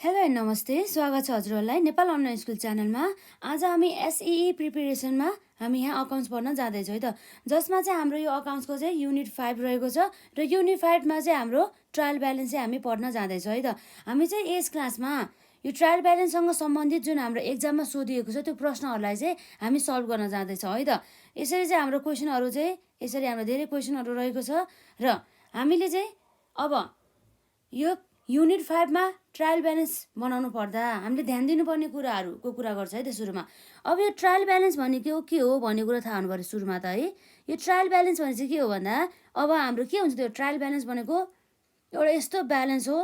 Hello and नमस्ते, स्वागत छ हजुरहरूलाई नेपाल अनलाइन स्कुल च्यानलमा। आज हामी एसइई प्रिपेरेसनमा हामी यहाँ अकाउन्ट्स पढ्न जाँदैछौँ है त, जसमा चाहिँ हाम्रो यो अकाउन्ट्सको चाहिँ युनिट 5 रहेको छ र युनिट 5मा चाहिँ हाम्रो ट्रायल ब्यालेन्स चाहिँ हामी पढ्न जाँदैछौँ है त। हामी चाहिँ यस क्लासमा यो ट्रायल ब्यालेन्ससँग सम्बन्धित जुन हाम्रो एक्जाममा सोधिएको छ त्यो प्रश्नहरूलाई चाहिँ हामी सल्भ गर्न जाँदैछौँ है त। यसरी चाहिँ हाम्रो क्वेसनहरू चाहिँ यसरी हाम्रो धेरै क्वेसनहरू रहेको छ र हामीले चाहिँ अब यो युनिट 5मा ट्रायल ब्यालेन्स बनाउनु पर्दा हामीले ध्यान दिनुपर्ने कुराहरूको कुरा गर्छ है त सुरुमा। अब यो ट्रायल ब्यालेन्स भनेको के हो भन्ने कुरा थाहा हुनु पऱ्यो सुरुमा त है। यो ट्रायल ब्यालेन्स भने चाहिँ के हो भन्दा अब हाम्रो के हुन्छ त्यो ट्रायल ब्यालेन्स भनेको एउटा यस्तो ब्यालेन्स हो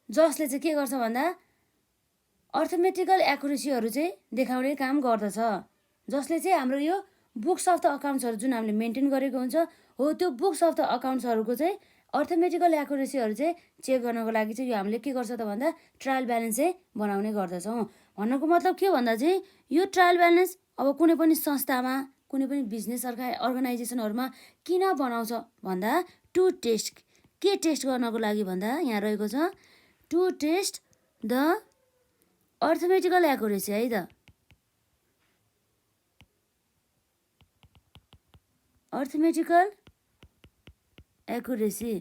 जसले चाहिँ के गर्छ भन्दा अर्थमेटिकल एक्युरेसीहरू चाहिँ देखाउने काम गर्दछ, जसले चाहिँ हाम्रो यो बुक्स अफ द अकाउन्ट्सहरू जुन हामीले मेन्टेन गरेको हुन्छ हो त्यो बुक्स अफ द अकाउन्ट्सहरूको चाहिँ अर्थमेटिकल एक्युरेसीहरू चाहिँ चेक गर्नको लागि चाहिँ यो हामीले के गर्छ त भन्दा ट्रायल ब्यालेन्स चाहिँ बनाउने गर्दछौँ। भन्नुको मतलब के भन्दा चाहिँ यो ट्रायल ब्यालेन्स अब कुनै पनि संस्थामा कुनै पनि बिजनेस अर्गनाइजेसनहरूमा किन बनाउँछ भन्दा टु टेस्ट, के टेस्ट गर्नको लागि भन्दा यहाँ रहेको छ to test the arithmetical accuracy है त, अर्थमेटिकल एक्युरेसी।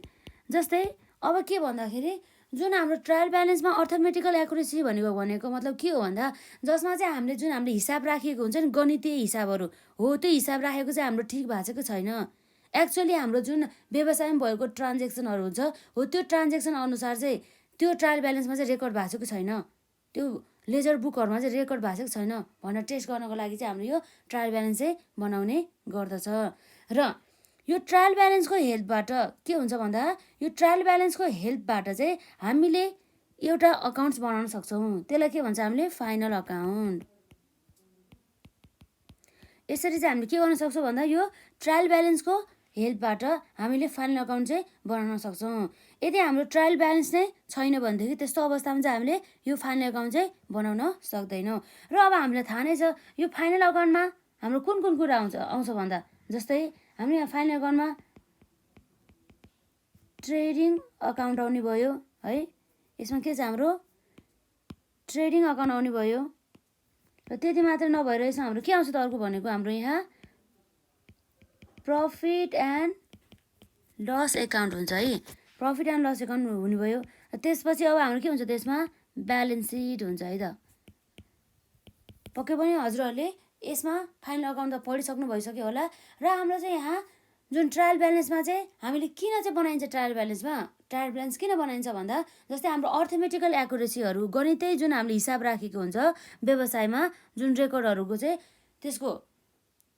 जस्तै अब के भन्दाखेरि जुन हाम्रो ट्रायल ब्यालेन्समा अर्थमेटिकल एक्युरेसी भनेको मतलब के हो भन्दा जसमा चाहिँ हामीले जुन हामीले हिसाब राखिएको हुन्छ नि गणितीय हिसाबहरू हो त्यो हिसाब राखेको चाहिँ हाम्रो ठिक भएको छैन। एक्चुअली हाम्रो जुन व्यवसायमा भएको ट्रान्जेक्सनहरू हुन्छ हो त्यो ट्रान्जेक्सन अनुसार चाहिँ त्यो ट्रायल ब्यालेन्समा चाहिँ रेकर्ड भएको छैन, त्यो लेजर बुकहरूमा चाहिँ रेकर्ड भएको छैन भनेर टेस्ट गर्नको लागि चाहिँ हाम्रो यो ट्रायल ब्यालेन्स चाहिँ बनाउने गर्दछ। र यो ट्रायल ब्यालेन्सको हेल्पबाट के हुन्छ भन्दा यो ट्रायल ब्यालेन्सको हेल्पबाट चाहिँ हामीले एउटा अकाउन्ट्स बनाउन सक्छौँ, त्यसलाई के भन्छ हामीले फाइनल अकाउन्ट। यसरी चाहिँ हामीले के गर्न सक्छौँ भन्दा यो ट्रायल ब्यालेन्सको हेल्पबाट हामीले फाइनल अकाउन्ट चाहिँ बनाउन सक्छौँ। यदि हाम्रो ट्रायल ब्यालेन्स नै छैन भनेदेखि त्यस्तो अवस्थामा चाहिँ हामीले यो फाइनल अकाउन्ट चाहिँ बनाउन सक्दैनौँ। र अब हामीलाई थाहा नै छ यो फाइनल अकाउन्टमा हाम्रो कुन कुन कुरा आउँछ भन्दा जस्तै हामी यहाँ फाइनल अकाउन्टमा ट्रेडिङ अकाउन्ट आउने भयो है, यसमा के छ हाम्रो ट्रेडिङ अकाउन्ट आउने भयो र त्यति मात्र नभएर यसमा हाम्रो के आउँछ त अर्को भनेको हाम्रो यहाँ प्रफिट एन्ड लस एकाउन्ट हुन्छ है, प्रफिट एन्ड लस एकाउन्ट हुने भयो। र त्यसपछि अब हाम्रो के हुन्छ त्यसमा ब्यालेन्स सिट हुन्छ है त। पक्कै पनि हजुरहरूले यसमा फाइनल अकाउन्ट त पढिसक्नु भइसक्यो होला। र हाम्रो चाहिँ यहाँ जुन ट्रायल ब्यालेन्समा चाहिँ हामीले किन चाहिँ बनाइन्छ ट्रायल ब्यालेन्स किन बनाइन्छ भन्दा जस्तै हाम्रो अर्थमेटिकल एक्युरेसीहरू गणितै जुन हामीले हिसाब राखेको हुन्छ व्यवसायमा जुन रेकर्डहरूको चाहिँ त्यसको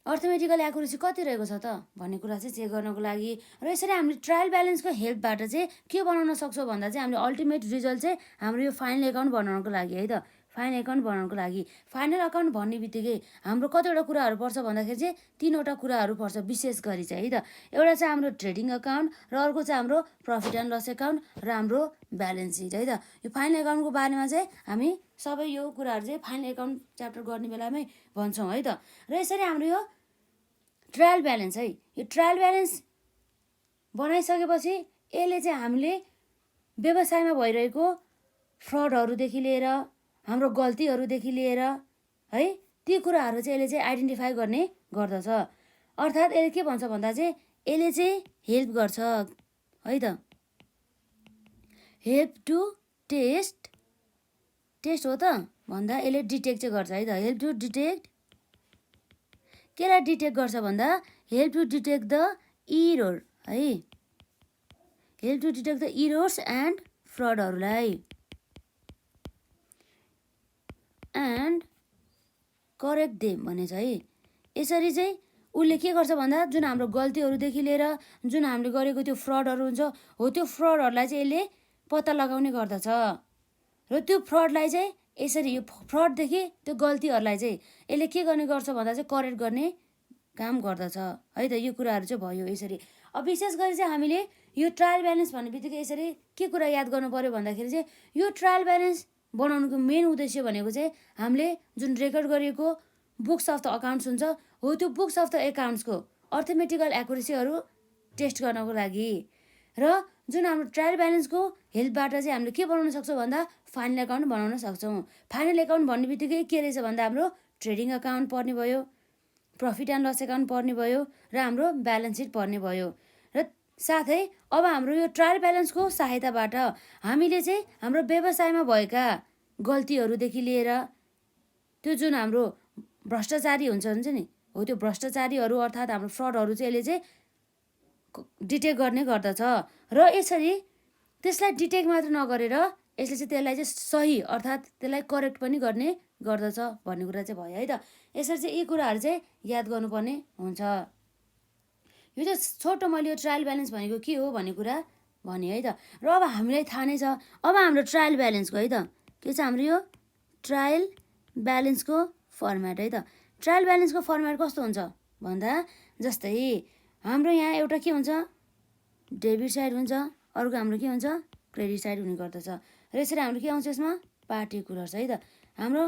अर्थमेटिकल एक्युरेसी कति रहेको छ त भन्ने कुरा चाहिँ चेक गर्नको लागि। र यसरी हामीले ट्रायल ब्यालेन्सको हेल्पबाट चाहिँ के बनाउन सक्छौँ भन्दा चाहिँ हामीले अल्टिमेट रिजल्ट चाहिँ हाम्रो यो फाइनल एकाउन्ट बनाउनको लागि है त, फाइनल एकाउन्ट बनाउनको लागि। फाइनल अकाउन्ट भन्ने बित्तिकै हाम्रो कतिवटा कुराहरू पर्छ भन्दाखेरि चाहिँ 3वटा कुराहरू पर्छ विशेष गरी चाहिँ है त। एउटा चाहिँ हाम्रो ट्रेडिङ अकाउन्ट र अर्को चाहिँ हाम्रो प्रफिट एन्ड लस एकाउन्ट र हाम्रो ब्यालेन्स सिट है त। यो फाइनल एकाउन्टको बारेमा चाहिँ हामी सबै यो कुराहरू चाहिँ फाइनल एकाउन्ट च्याप्टर गर्ने बेलामै भन्छौँ है त। र यसरी हाम्रो यो ट्रायल ब्यालेन्स है, यो ट्रायल ब्यालेन्स बनाइसकेपछि यसले चाहिँ हामीले व्यवसायमा भइरहेको फ्रडहरूदेखि लिएर हाम्रो गल्तीहरूदेखि लिएर है ती कुराहरू चाहिँ यसले चाहिँ आइडेन्टिफाई गर्ने गर्दछ। अर्थात् यसले के भन्छ भन्दा चाहिँ यसले चाहिँ हेल्प गर्छ है त, हेल्प टु टेस्ट हो त भन्दा यसले डिटेक्ट चाहिँ गर्छ है त। हेल्प टु डिटेक्ट, केलाई डिटेक्ट गर्छ भन्दा help to detect the error है, help to detect the errors and फ्रडहरूलाई एन्ड करेक्ट देम भनेछ है। यसरी चाहिँ उसले के गर्छ भन्दा जुन हाम्रो गल्तीहरूदेखि लिएर जुन हामीले गरेको त्यो फ्रडहरू हुन्छ हो त्यो फ्रडहरूलाई चाहिँ यसले पत्ता लगाउने गर्दछ र त्यो फ्रडलाई चाहिँ यसरी यो फ्रडदेखि त्यो गल्तीहरूलाई चाहिँ यसले के गर्ने गर्छ भन्दा चाहिँ करेक्ट गर्ने काम गर्दछ है त। यो कुराहरू चाहिँ भयो यसरी। अब विशेष गरी चाहिँ हामीले यो ट्रायल ब्यालेन्स भन्ने बित्तिकै यसरी के कुरा याद गर्नु पऱ्यो भन्दाखेरि चाहिँ यो ट्रायल ब्यालेन्स बनाउनुको मेन उद्देश्य भनेको चाहिँ हामीले जुन रेकर्ड गरिएको बुक्स अफ द अकाउन्ट्स हुन्छ हो त्यो बुक्स अफ द एकाउन्ट्सको अर्थमेटिकल एक्युरेसीहरू टेस्ट गर्नको लागि र जुन हाम्रो ट्रायल ब्यालेन्सको हेल्पबाट चाहिँ हामीले के बनाउन सक्छौँ भन्दा फाइनल एकाउन्ट बनाउन सक्छौँ। फाइनल एकाउन्ट भन्ने बित्तिकै के रहेछ भन्दा हाम्रो ट्रेडिङ एकाउन्ट पर्ने भयो, प्रफिट एन्ड लस एकाउन्ट पर्ने भयो र हाम्रो ब्यालेन्स सिट पर्ने भयो। र साथै अब हाम्रो यो ट्रायल ब्यालेन्सको सहायताबाट हामीले चाहिँ हाम्रो व्यवसायमा भएका गल्तीहरूदेखि लिएर त्यो जुन हाम्रो भ्रष्टाचारी हुन्छ नि, हो त्यो भ्रष्टाचारीहरू अर्थात् हाम्रो फ्रडहरू चाहिँ यसले चाहिँ डिटेक्ट गर्ने गर्दछ। र यसरी त्यसलाई डिटेक्ट मात्र नगरेर यसले चाहिँ त्यसलाई चाहिँ सही अर्थात् त्यसलाई करेक्ट पनि गर्ने गर्दछ भन्ने कुरा चाहिँ भयो है त। यसरी चाहिँ यी कुराहरू चाहिँ याद गर्नुपर्ने हुन्छ। यो चाहिँ छोटो मैले यो ट्रायल ब्यालेन्स भनेको के हो भन्ने कुरा भने है त। र अब हामीलाई थाहा नै छ अब हाम्रो ट्रायल ब्यालेन्सको है त के छ हाम्रो यो ट्रायल ब्यालेन्सको फर्मेट है त। ट्रायल ब्यालेन्सको फर्मेट कस्तो हुन्छ भन्दा जस्तै हाम्रो यहाँ एउटा के हुन्छ डेबिट साइड हुन्छ, अर्को हाम्रो के हुन्छ क्रेडिट साइड हुने गर्दछ। र यसरी हाम्रो के आउँछ यसमा पार्टिकुलर्स है त। हाम्रो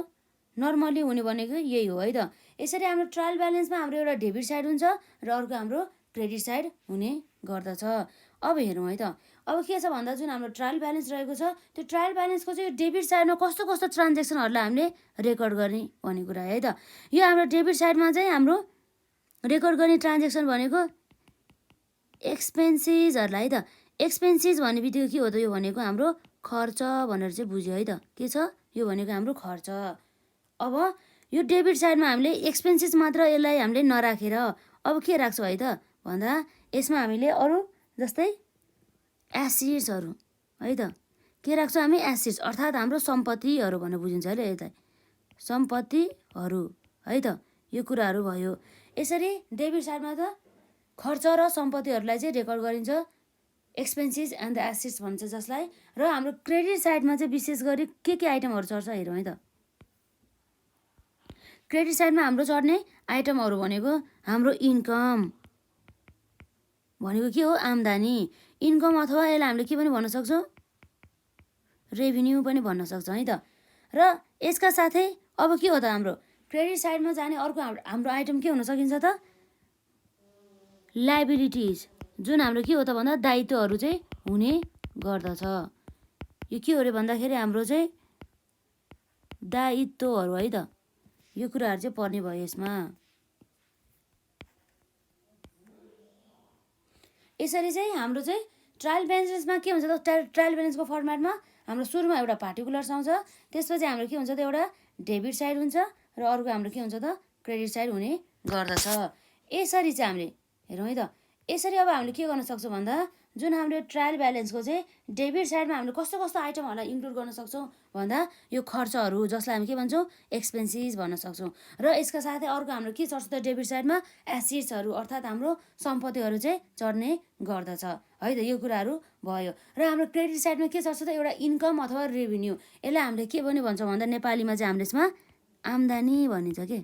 नर्मली हुने भनेको यही हो है त। यसरी हाम्रो ट्रायल ब्यालेन्समा हाम्रो एउटा डेबिट साइड हुन्छ र अर्को हाम्रो क्रेडिट साइड हुने गर्दछ। अब हेरौँ है त। अब के छ भन्दा जुन हाम्रो ट्रायल ब्यालेन्स रहेको छ त्यो ट्रायल ब्यालेन्सको चाहिँ डेबिट साइडमा कस्तो कस्तो ट्रान्जेक्सनहरूलाई हामीले रेकर्ड गर्ने भन्ने कुरा है त। यो हाम्रो डेबिट साइडमा चाहिँ हाम्रो रेकर्ड गर्ने ट्रान्जेक्सन भनेको एक्सपेन्सेसहरूलाई है त। एक्सपेन्सेस भन्ने बित्तिकै के हो त यो भनेको हाम्रो खर्च भनेर चाहिँ बुझ्यो है त। के छ यो भनेको हाम्रो खर्च। अब यो डेबिट साइडमा हामीले एक्सपेन्सेस मात्र यसलाई हामीले नराखेर अब के राख्छौँ है त भन्दा यसमा हामीले अरू जस्तै एसिड्सहरू है त के राख्छौँ हामी एसिड्स अर्थात् हाम्रो सम्पत्तिहरू भनेर बुझिन्छ है यसलाई सम्पत्तिहरू है त। यो कुराहरू भयो। यसरी डेबिट साइडमा त खर्च र सम्पत्तिहरूलाई चाहिँ रेकर्ड गरिन्छ एक्सपेन्सेस एन्ड द एसिड्स भन्छ जसलाई। र हाम्रो क्रेडिट साइडमा चाहिँ विशेष गरी के आइटमहरू चढ्छ हेरौँ है त। क्रेडिट साइडमा हाम्रो चढ्ने आइटमहरू भनेको हाम्रो इन्कम भनेको के हो आम्दानी। इन्कम अथवा यसलाई हामीले के पनि भन्न सक्छौँ रेभिन्यू पनि भन्न सक्छौँ है त। र यसका साथै अब के हो त हाम्रो क्रेडिट साइडमा जाने अर्को हाम्रो आइटम के हुन सकिन्छ त लाइबिलिटिज जुन हाम्रो के हो त भन्दा दायित्वहरू चाहिँ हुने गर्दछ। यो के हो अरे भन्दाखेरि हाम्रो चाहिँ दायित्वहरू है त। यो कुराहरू चाहिँ पर्ने भयो यसमा। यसरी चाहिँ हाम्रो चाहिँ ट्रायल ब्यालेन्समा के हुन्छ त ट्रायल ब्यालेन्सको फर्मेटमा हाम्रो सुरुमा एउटा पार्टिकुलर्स आउँछ, त्यसपछि हाम्रो के हुन्छ त एउटा डेबिट साइड हुन्छ र अर्को हाम्रो के हुन्छ त क्रेडिट साइड हुने गर्दछ। यसरी चाहिँ हामीले हेरौँ है त। यसरी अब हामीले के गर्न सक्छौँ भन्दा जुन हाम्रो ट्रायल ब्यालेन्सको चाहिँ डेबिट साइडमा हामीले कस्तो कस्तो आइटमहरूलाई इन्क्लुड गर्न सक्छौँ भन्दा यो खर्चहरू जसलाई हामी के भन्छौँ एक्सपेन्सेस भन्न सक्छौँ। र यसका साथै अर्को हाम्रो के चढ्छ त डेबिट साइडमा एसिड्सहरू अर्थात् हाम्रो सम्पत्तिहरू चाहिँ चढ्ने गर्दछ है त। यो कुराहरू भयो। र हाम्रो क्रेडिट साइडमा के चढ्छ त एउटा इन्कम अथवा रेभिन्यू। यसलाई हामीले के पनि भन्छौँ भन्दा नेपालीमा चाहिँ हामीले यसमा आम्दानी भनिन्छ के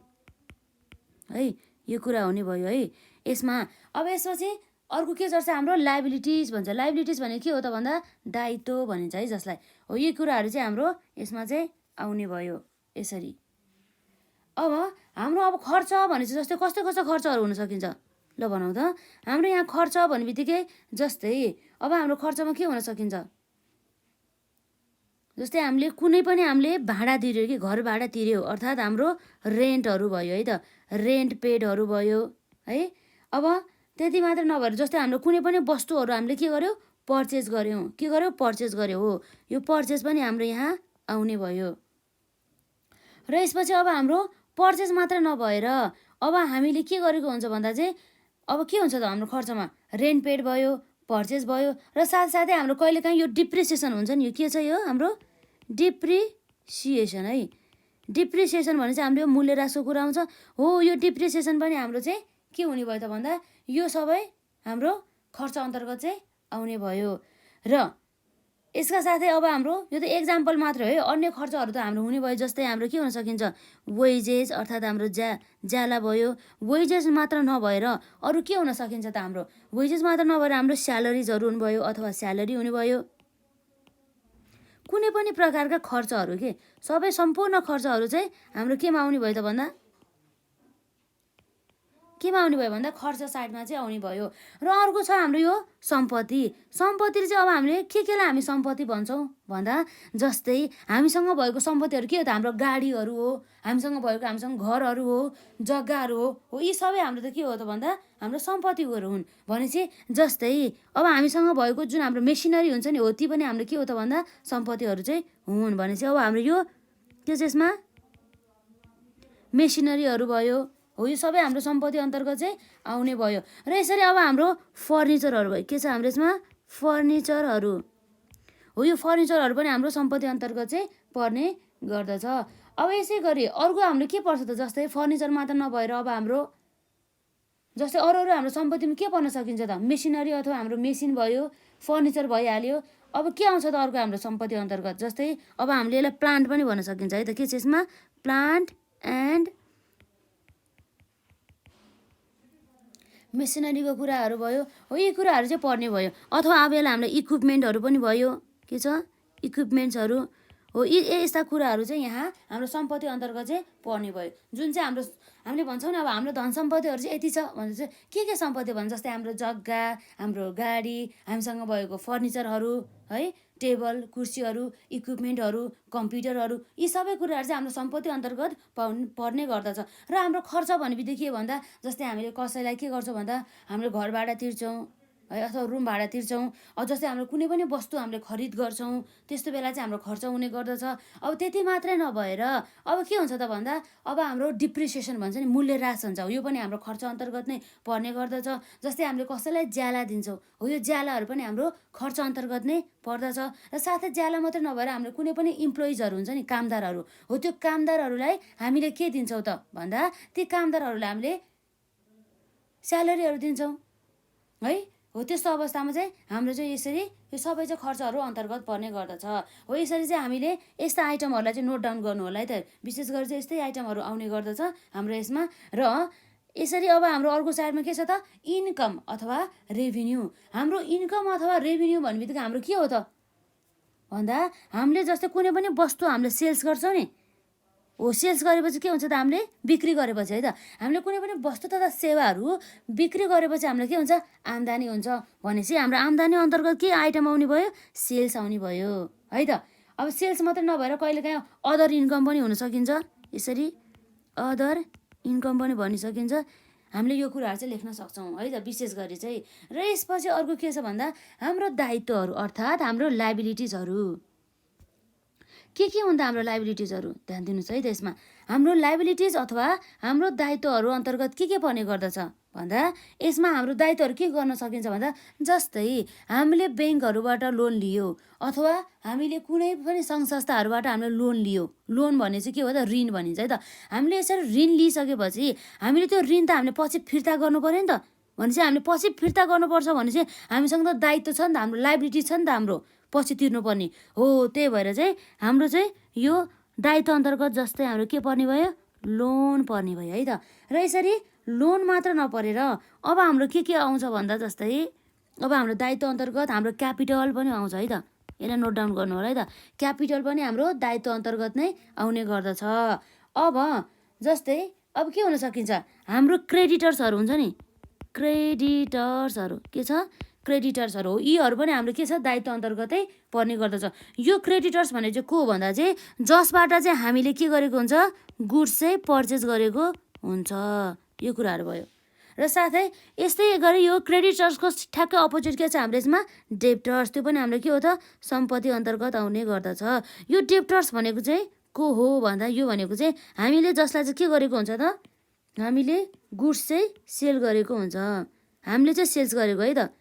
है। यो कुरा हुने भयो है यसमा। अब यसपछि अर्को के चढ्छ हाम्रो लाइबिलिटिज भन्छ। लाइबिलिटिज भनेको के हो त भन्दा दायित्व भनिन्छ है जसलाई। हो यी कुराहरू चाहिँ हाम्रो यसमा चाहिँ आउने भयो यसरी। अब हाम्रो अब खर्च भनेपछि जस्तै कस्तो कस्तो खर्चहरू हुन सकिन्छ ल भनौँ त। हाम्रो यहाँ खर्च भन्ने बित्तिकै जस्तै अब हाम्रो खर्चमा के हुन सकिन्छ जस्तै हामीले कुनै पनि हामीले भाडा तिर्यो कि घर भाडा तिर्यो अर्थात् हाम्रो रेन्टहरू भयो है त। रेन्ट पेडहरू भयो है। अब त्यति मात्र नभएर जस्तै हाम्रो कुनै पनि वस्तुहरू हामीले के गर्यो पर्चेस गर्यो पर्चेस गर्यो हो यो पर्चेस पनि हाम्रो यहाँ आउने भयो। र यसपछि अब हाम्रो पर्चेस मात्र नभएर अब हामीले के गरेको हुन्छ भन्दा चाहिँ अब के हुन्छ त हाम्रो खर्चमा रेन्ट पेड भयो पर्चेस भयो र साथसाथै हाम्रो कहिलेकाहीँ यो डिप्रिसिएसन हुन्छ नि। यो के छ यो हाम्रो डिप्रिसिएसन है। डिप्रिसिएसन भने चाहिँ हाम्रो मूल्य ह्रासको कुरा आउँछ हो। यो डिप्रिसिएसन पनि हाम्रो चाहिँ के हुने भयो त भन्दा यो सबै हाम्रो खर्च अन्तर्गत चाहिँ आउने भयो। र यसका साथै अब हाम्रो यो त एक्जाम्पल मात्र हो है। अन्य खर्चहरू त हाम्रो हुने भयो जस्तै हाम्रो के हुन सकिन्छ वेजेस अर्थात् हाम्रो ज्याला भयो। वेजेस मात्र नभएर अरू के हुन सकिन्छ त हाम्रो वेजेस मात्र नभएर हाम्रो स्यालेरिजहरू हुने भयो अथवा स्यालेरी हुने भयो। कुनै पनि प्रकारका खर्चहरू के सम्पूर्ण खर्चहरू चाहिँ हाम्रो केमा आउने भयो त भन्दा केमा आउने भयो भन्दा खर्च साइडमा चाहिँ आउने भयो। र अर्को छ हाम्रो यो सम्पत्ति। सम्पत्ति चाहिँ अब हामीले केलाई हामी सम्पत्ति भन्छौँ भन्दा जस्तै हामीसँग भएको सम्पत्तिहरू के हो त, हाम्रो गाडीहरू हो, हामीसँग घरहरू हो, जग्गाहरू हो, यी सबै हाम्रो त के हो त भन्दा हाम्रो सम्पत्तिहरू हुन्। भनेपछि जस्तै अब हामीसँग भएको जुन हाम्रो मेसिनरी हुन्छ नि हो, ती पनि हाम्रो के हो त भन्दा सम्पत्तिहरू चाहिँ हुन्। भनेपछि अब हाम्रो यो के छ, यसमा मेसिनरीहरू भयो हो, यो सबै हाम्रो सम्पत्ति अन्तर्गत चाहिँ आउने भयो। र यसरी अब हाम्रो फर्निचरहरू भयो, के छ हाम्रो यसमा फर्निचरहरू हो, यो फर्निचरहरू पनि हाम्रो सम्पत्ति अन्तर्गत चाहिँ पर्ने गर्दछ। अब यसै गरी अर्को हाम्रो के पर्छ त, जस्तै फर्निचर मात्र नभएर अब हाम्रो जस्तै अरू हाम्रो सम्पत्तिमा के पर्न सकिन्छ त, मेसिनरी अथवा हाम्रो मेसिन भयो, फर्निचर भइहाल्यो। अब के आउँछ त अर्को हाम्रो सम्पत्ति अन्तर्गत, जस्तै अब हामीले यसलाई प्लान्ट पनि भन्न सकिन्छ है त। के छ यसमा प्लान्ट एन्ड मेसिनरीको कुराहरू भयो हो, यी कुराहरू चाहिँ पर्ने भयो। अथवा अब यसलाई हाम्रो इक्विपमेन्टहरू पनि भयो, के छ इक्विपमेन्ट्सहरू हो, यी यस्ता कुराहरू चाहिँ यहाँ हाम्रो सम्पत्ति अन्तर्गत चाहिँ पर्ने भयो। जुन चाहिँ हामीले भन्छौँ नि अब हाम्रो धन सम्पत्तिहरू चाहिँ यति छ भने चाहिँ के सम्पत्ति भन्छ, जस्तै हाम्रो जग्गा, हाम्रो गाडी, हामीसँग भएको फर्निचरहरू है, टेबल कुर्सीहरू, इक्विपमेन्टहरू, कम्प्युटरहरू, यी सबै कुराहरू चाहिँ हाम्रो सम्पत्ति अन्तर्गत पर्ने गर्दछ। र हाम्रो खर्च भन्ने बित्तिकै के भन्दा जस्तै हामीले कसैलाई के गर्छौँ भन्दा हाम्रो घर भाडा तिर्छौँ है, अथवा रुम भाडा तिर्छौँ। अब जस्तै हाम्रो कुनै पनि वस्तु हामीले खरिद गर्छौँ, त्यस्तो बेला चाहिँ हाम्रो खर्च हुने गर्दछ। अब त्यति मात्रै नभएर अब के हुन्छ त भन्दा अब हाम्रो डिप्रिसिएसन भन्छ नि, मूल्य ह्रास हुन्छ, यो पनि हाम्रो खर्च अन्तर्गत नै पर्ने गर्दछ। जस्तै हामीले कसैलाई ज्याला दिन्छौँ हो, यो ज्यालाहरू पनि हाम्रो खर्च अन्तर्गत नै पर्दछ। र साथै ज्याला मात्रै नभएर हाम्रो कुनै पनि इम्प्लोइजहरू हुन्छ नि, कामदारहरू हो, त्यो कामदारहरूलाई हामीले के दिन्छौँ त भन्दा ती कामदारहरूलाई हामीले स्यालेरीहरू दिन्छौँ है हो। त्यस्तो अवस्थामा चाहिँ हाम्रो चाहिँ यसरी यो सबै चाहिँ खर्चहरू अन्तर्गत पर्ने गर्दछ हो। यसरी चाहिँ हामीले यस्ता आइटमहरूलाई चाहिँ नोट डाउन गर्नु होला है त। विशेष गरी चाहिँ यस्तै आइटमहरू आउने गर्दछ हाम्रो यसमा। र यसरी अब हाम्रो अर्को साइडमा के छ त, इन्कम अथवा रेभिन्यू। हाम्रो इन्कम अथवा रेभिन्यू भन्ने बित्तिकै हाम्रो के हो त भन्दा हामीले जस्तै कुनै पनि वस्तु हामीले सेल्स गर्छौँ नि हो, सेल्स गरेपछि के हुन्छ त, हामीले बिक्री गरेपछि है त, हामीले कुनै पनि वस्तु तथा सेवाहरू बिक्री गरेपछि हामीलाई के हुन्छ, आम्दानी हुन्छ। भनेपछि हाम्रो आम्दानी अन्तर्गत के आइटम आउने भयो, सेल्स आउने भयो है त। अब सेल्स मात्रै नभएर कहिलेकाहीँ अदर इन्कम पनि हुन सकिन्छ, यसरी अदर इन्कम पनि भनि सकिन्छ। हामीले यो कुराहरू चाहिँ लेख्न सक्छौँ है त विशेष गरी चाहिँ। र यसपछि अर्को के छ भन्दा हाम्रो दायित्वहरू अर्थात् हाम्रो लाइबिलिटिजहरू। के हुन् त हाम्रो लाइबिलिटिजहरू, ध्यान दिनुहोस् है त। यसमा हाम्रो लाइबिलिटिज अथवा हाम्रो दायित्वहरू अन्तर्गत के पर्ने गर्दछ भन्दा यसमा हाम्रो दायित्वहरू के गर्न सकिन्छ भन्दा जस्तै हामीले ब्याङ्कहरूबाट लोन लियो अथवा हामीले कुनै पनि सङ्घ संस्थाहरूबाट हामीले लोन लियो। लोन भन्ने चाहिँ के हो त, ऋण भनिन्छ है त। हामीले यसरी ऋण लिइसकेपछि हामीले त्यो ऋण त हामीले पछि फिर्ता गर्नु पर्यो नि त। भनेपछि हामीले पछि फिर्ता गर्नुपर्छ भने चाहिँ हामीसँग त दायित्व छ नि त, हाम्रो लाइबिलिटी छ नि त, हाम्रो पछि तिर्नुपर्ने हो। त्यही भएर चाहिँ हाम्रो चाहिँ यो दायित्व अन्तर्गत जस्तै हाम्रो के पर्ने भयो, लोन पर्ने भयो है त। र यसरी लोन मात्र नपरेर अब हाम्रो के आउँछ भन्दा जस्तै अब हाम्रो दायित्व अन्तर्गत हाम्रो क्यापिटल पनि आउँछ है त। यसलाई नोट डाउन गर्नु होला है त। क्यापिटल पनि हाम्रो दायित्व अन्तर्गत नै आउने गर्दछ। अब जस्तै अब के हुन सकिन्छ, हाम्रो क्रेडिटर्सहरू हुन्छ नि, क्रेडिटर्सहरू के छ, क्रेडिटर्सहरू हो, यीहरू पनि हाम्रो के छ, दायित्व अन्तर्गतै पर्ने गर्दछ। यो क्रेडिटर्स भने चाहिँ को भन्दा चाहिँ जसबाट चाहिँ हामीले के गरेको हुन्छ, गुड्स चाहिँ पर्चेस गरेको हुन्छ, यो कुराहरू भयो। र साथै यस्तै गरी यो क्रेडिटर्सको ठ्याक्कै अपोजिट के छ हाम्रो यसमा, डेप्टर्स। त्यो पनि हाम्रो के हो त, सम्पत्ति अन्तर्गत आउने गर्दछ। यो डेप्टर्स भनेको चाहिँ को हो भन्दा यो भनेको चाहिँ हामीले जसलाई चाहिँ के गरेको हुन्छ त, हामीले गुड्स चाहिँ सेल गरेको हुन्छ, हामीले चाहिँ सेल्स गरेको है त,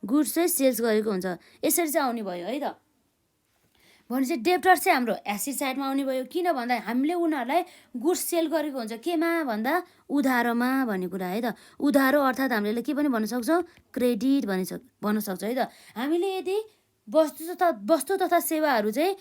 गुड्स चाहिँ सेल्स गरेको हुन्छ, यसरी चाहिँ आउने भयो है त। भनेपछि डेप्टर्स चाहिँ हाम्रो एसिड साइडमा आउने भयो। किन भन्दा हामीले उनीहरूलाई गुड्स सेल गरेको हुन्छ केमा भन्दा उधारोमा भन्ने कुरा है त। उधारो अर्थात् हामीले के पनि भन्न सक्छौँ, क्रेडिट भन्न सक्छौँ है त। हामीले यदि वस्तु तथा सेवाहरू चाहिँ